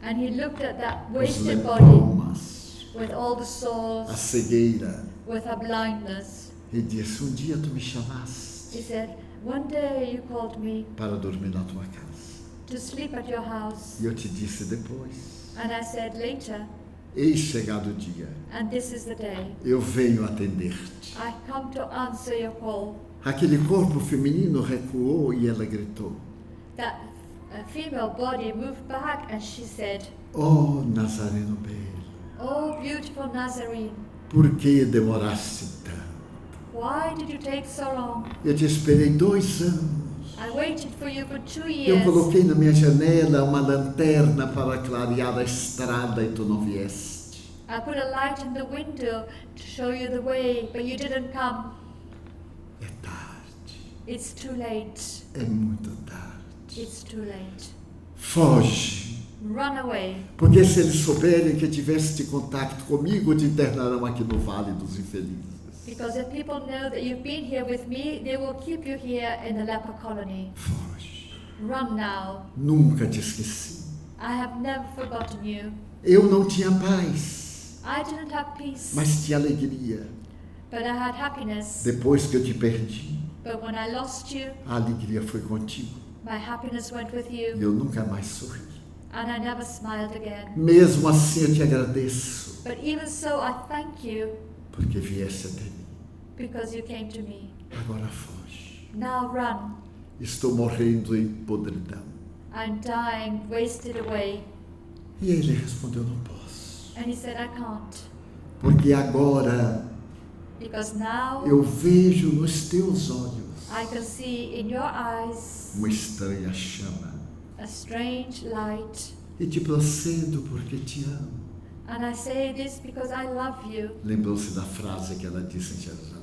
And he looked at that os wasted body leptomas, with all the a sores, cegueira, with her blindness. e disse: um dia tu me chamaste He said, one day you called me para dormir na tua casa. to sleep at your house. E eu te disse depois: And I said later, eis chegado o dia, and this is the day. eu venho atender-te. I come to answer your call. Aquele corpo feminino recuou e ela gritou: That female body moved back and she said, oh, Nazareno belo, oh, beautiful Nazarene, por que demoraste tanto? why did you take so long? Eu te esperei 2 anos. I waited for you for 2 Eu years. coloquei na minha janela uma lanterna para clarear a estrada e tu não vieste. I put a light in the window to show you the way, but you didn't come. É tarde, It's too late. é muito tarde. It's too late. Foge, Run away. porque se eles souberem que tiveste contato comigo, te internarão aqui no Vale dos Infelizes. Because if people know that you've been here with me, they will keep you here in the leper colony. Foge. Run now. Nunca te esqueci. I have never forgotten you. Eu não tinha paz, I didn't have peace, mas tinha alegria. but I had happiness. Depois que eu te perdi, But when I lost you, a alegria foi contigo. my happiness went with E you, eu nunca mais sorri. and I never smiled again. Mesmo assim eu te agradeço, But even so, I thank you porque vieste até mim. because you came to me. Agora foge. Now run. Estou morrendo em podridão. I'm dying, wasted away. E ele respondeu: não posso. And he said, I can't. Porque agora Because now eu vejo nos teus olhos I can see in your eyes uma estranha chama. a strange light. E te procedo porque te amo. And I say this because I love you. Lembrou-se da frase que ela disse em Jerusalém: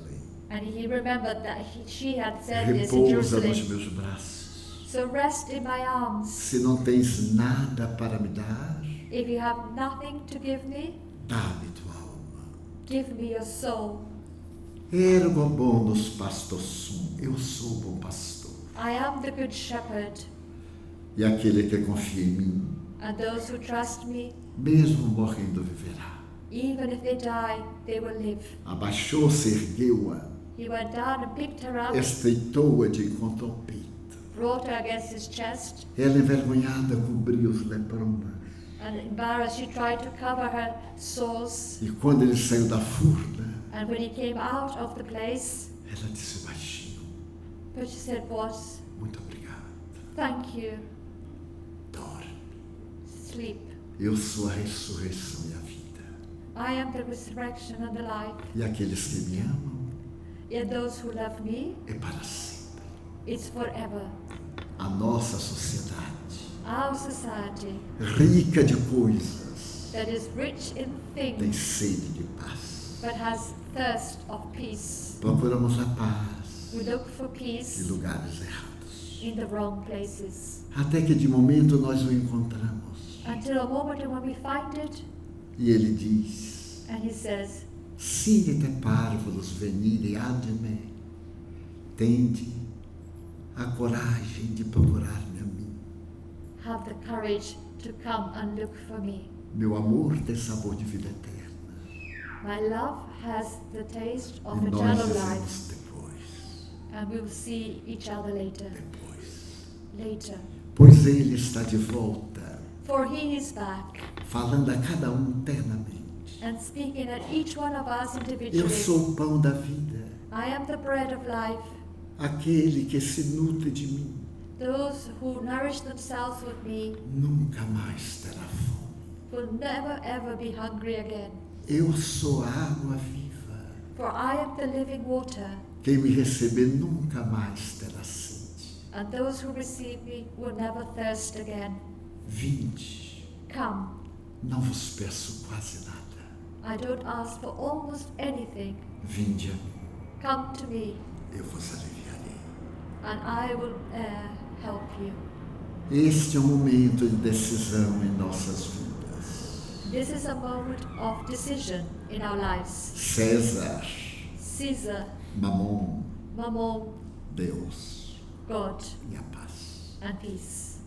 And he remembered that she had said this in repousa nos Jerusalem. meus braços. So rest in my arms. Se não tens nada para me dar, If you have nothing to give me, dá-me tua alma. give me your soul. Ergo bonus pastor sum. Eu sou o bom pastor. I am the good shepherd, E aquele que confia em mim, and those who trust me, mesmo morrendo, viverá. even if they die, they will live. Abaixou-se, ergueu-a, He went down and picked her up, estreitou-a de encontro ao peito. brought her against his chest, Ela, envergonhada, cobriu os leptomas. and embarrassed, she tried to cover her sores. E quando ele saiu da furna, And when he came out of the place, ela disse baixinho: but she said, boss, muito obrigado. thank you, Dorme. sleep. Eu sou a ressurreição e a vida. I am the resurrection and the life. E aqueles que me amam, Yet those who love me, é para sempre. it's forever. A nossa sociedade, Our society rica de coisas, that is rich in tem things, sede de paz. but has thirst of peace. Procuramos a paz We look for em peace lugares errados. in the wrong places. Até que de momento nós o encontramos. Until a moment when we find it, E ele diz: and he says, Sine parvulus venire ad me. Tende a coragem de procurar-me a mim. have the courage to come and look for me. Meu amor tem sabor de vida eterna. My love has the taste of E nós eternal dizemos life, depois, and we will see each other later. depois. Later. Pois ele está de volta, For he is back falando a cada um internamente. and speaking at each one of us Eu individually. sou o pão da vida, I am the bread of life. aquele que se nutre de mim Those who nourish themselves with me nunca mais terá fome. will never ever be hungry again. Eu sou a água viva, For I am the living water, quem me receber nunca mais terá sede. and those who receive me will never thirst again. Vinde, Come. não vos peço quase nada. I don't ask for almost anything. Vinde a mim, Come to me, eu vos aliviarei. and I will help you. Este é um momento de decisão em nossas vidas. This is a moment of decision in our lives. César, Caesar, Mamon, Mammon, Deus God, e a paz. and peace.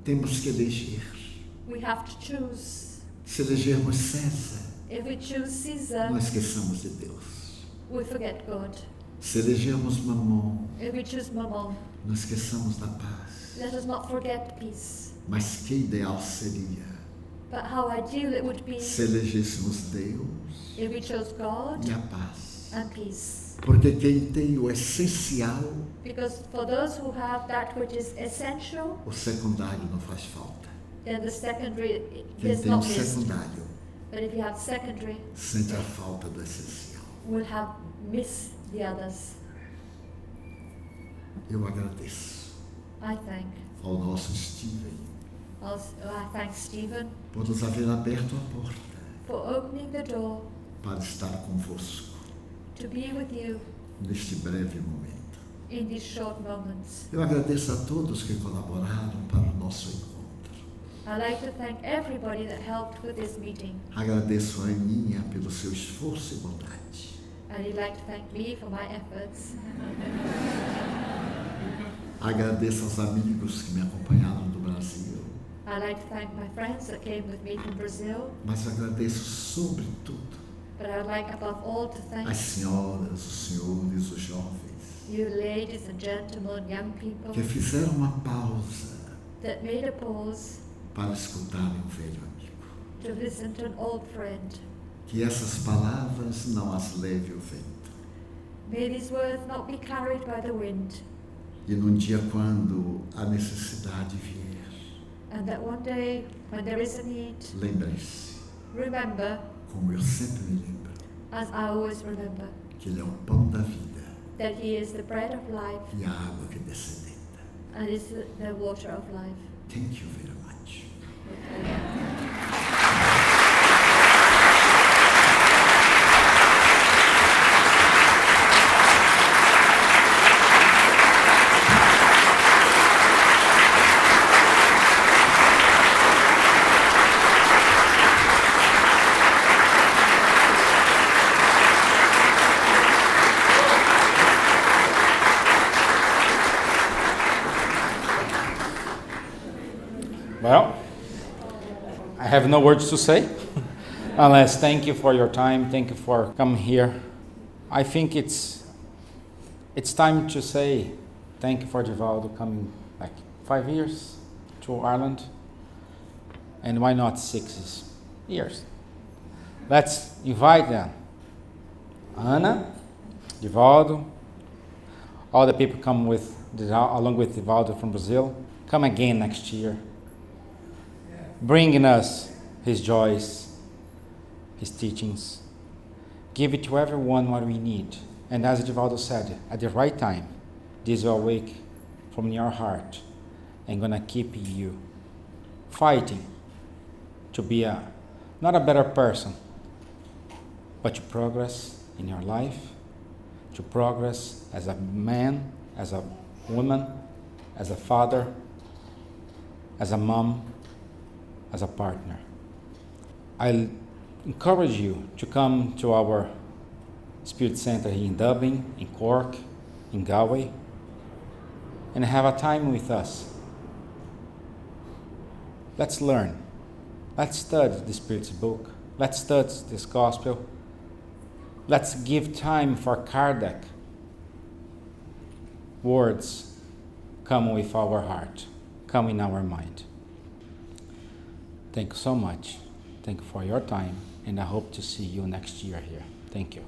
Temos que eleger. We have to choose. Se elegermos César, If we choose Caesar, nós esqueçamos de Deus. we forget God. Se elegermos Mamon, If we choose Mammon, nós esqueçamos da paz. let us not forget peace. Mas que ideal seria But how ideal it would be se elegêssemos Deus if we chose God e a paz. and peace. Porque quem tem o essencial, Because for those who have that which is essential, o secundário não faz falta. then the secondary Quem is tem o not missed. secundário But if you have secondary, sente a falta do essencial. will have missed the others. Eu agradeço I thank. ao nosso Steven I thank Stephen por nos haver aberto a porta for opening the door para estar convosco to be with you neste breve momento. in these short moments. Eu agradeço a todos que colaboraram para o nosso encontro. I'd like to thank everybody that helped with this meeting. Agradeço a Aninha pelo seu esforço e bondade. And I'd like to thank me for my efforts. Agradeço aos amigos que me acompanharam do Brasil. I'd like to thank my friends that came with me from Brazil. Mas agradeço sobretudo But I'd like above all to thank as senhoras, os senhores, os jovens you ladies and gentlemen, young people, que fizeram uma pausa that made a pause para escutarem um velho amigo. to listen to an old friend. Que essas palavras não as leve o vento. May these words not be carried by the wind, E num dia quando a necessidade vier, and that one day, when there is a need, lembrem-se, remember, como eu sempre me lembro, as I always remember, que Ele é o pão da vida that He is the bread of life e a água que descendenta. and is the water of life. Thank you very much. Well, I have no words to say unless thank you for your time. Thank you for coming here. I think it's time to say thank you for Divaldo coming like 5 years to Ireland, and why not 6 years? Let's invite them. Ana, Divaldo, all the people come with along with Divaldo from Brazil. Come again next year, bringing us his joys, his teachings. Give it to everyone what we need. And as Divaldo said, at the right time, this will wake from your heart and gonna keep you fighting to be not a better person, but to progress in your life, to progress as a man, as a woman, as a father, as a mom, as a partner. I encourage you to come to our Spirit Center here in Dublin, in Cork, in Galway, and have a time with us. Let's learn. Let's study the Spirit's book. Let's study this gospel. Let's give time for Kardec. Words come with our heart, come in our mind. Thank you so much. Thank you for your time, and I hope to see you next year here. Thank you.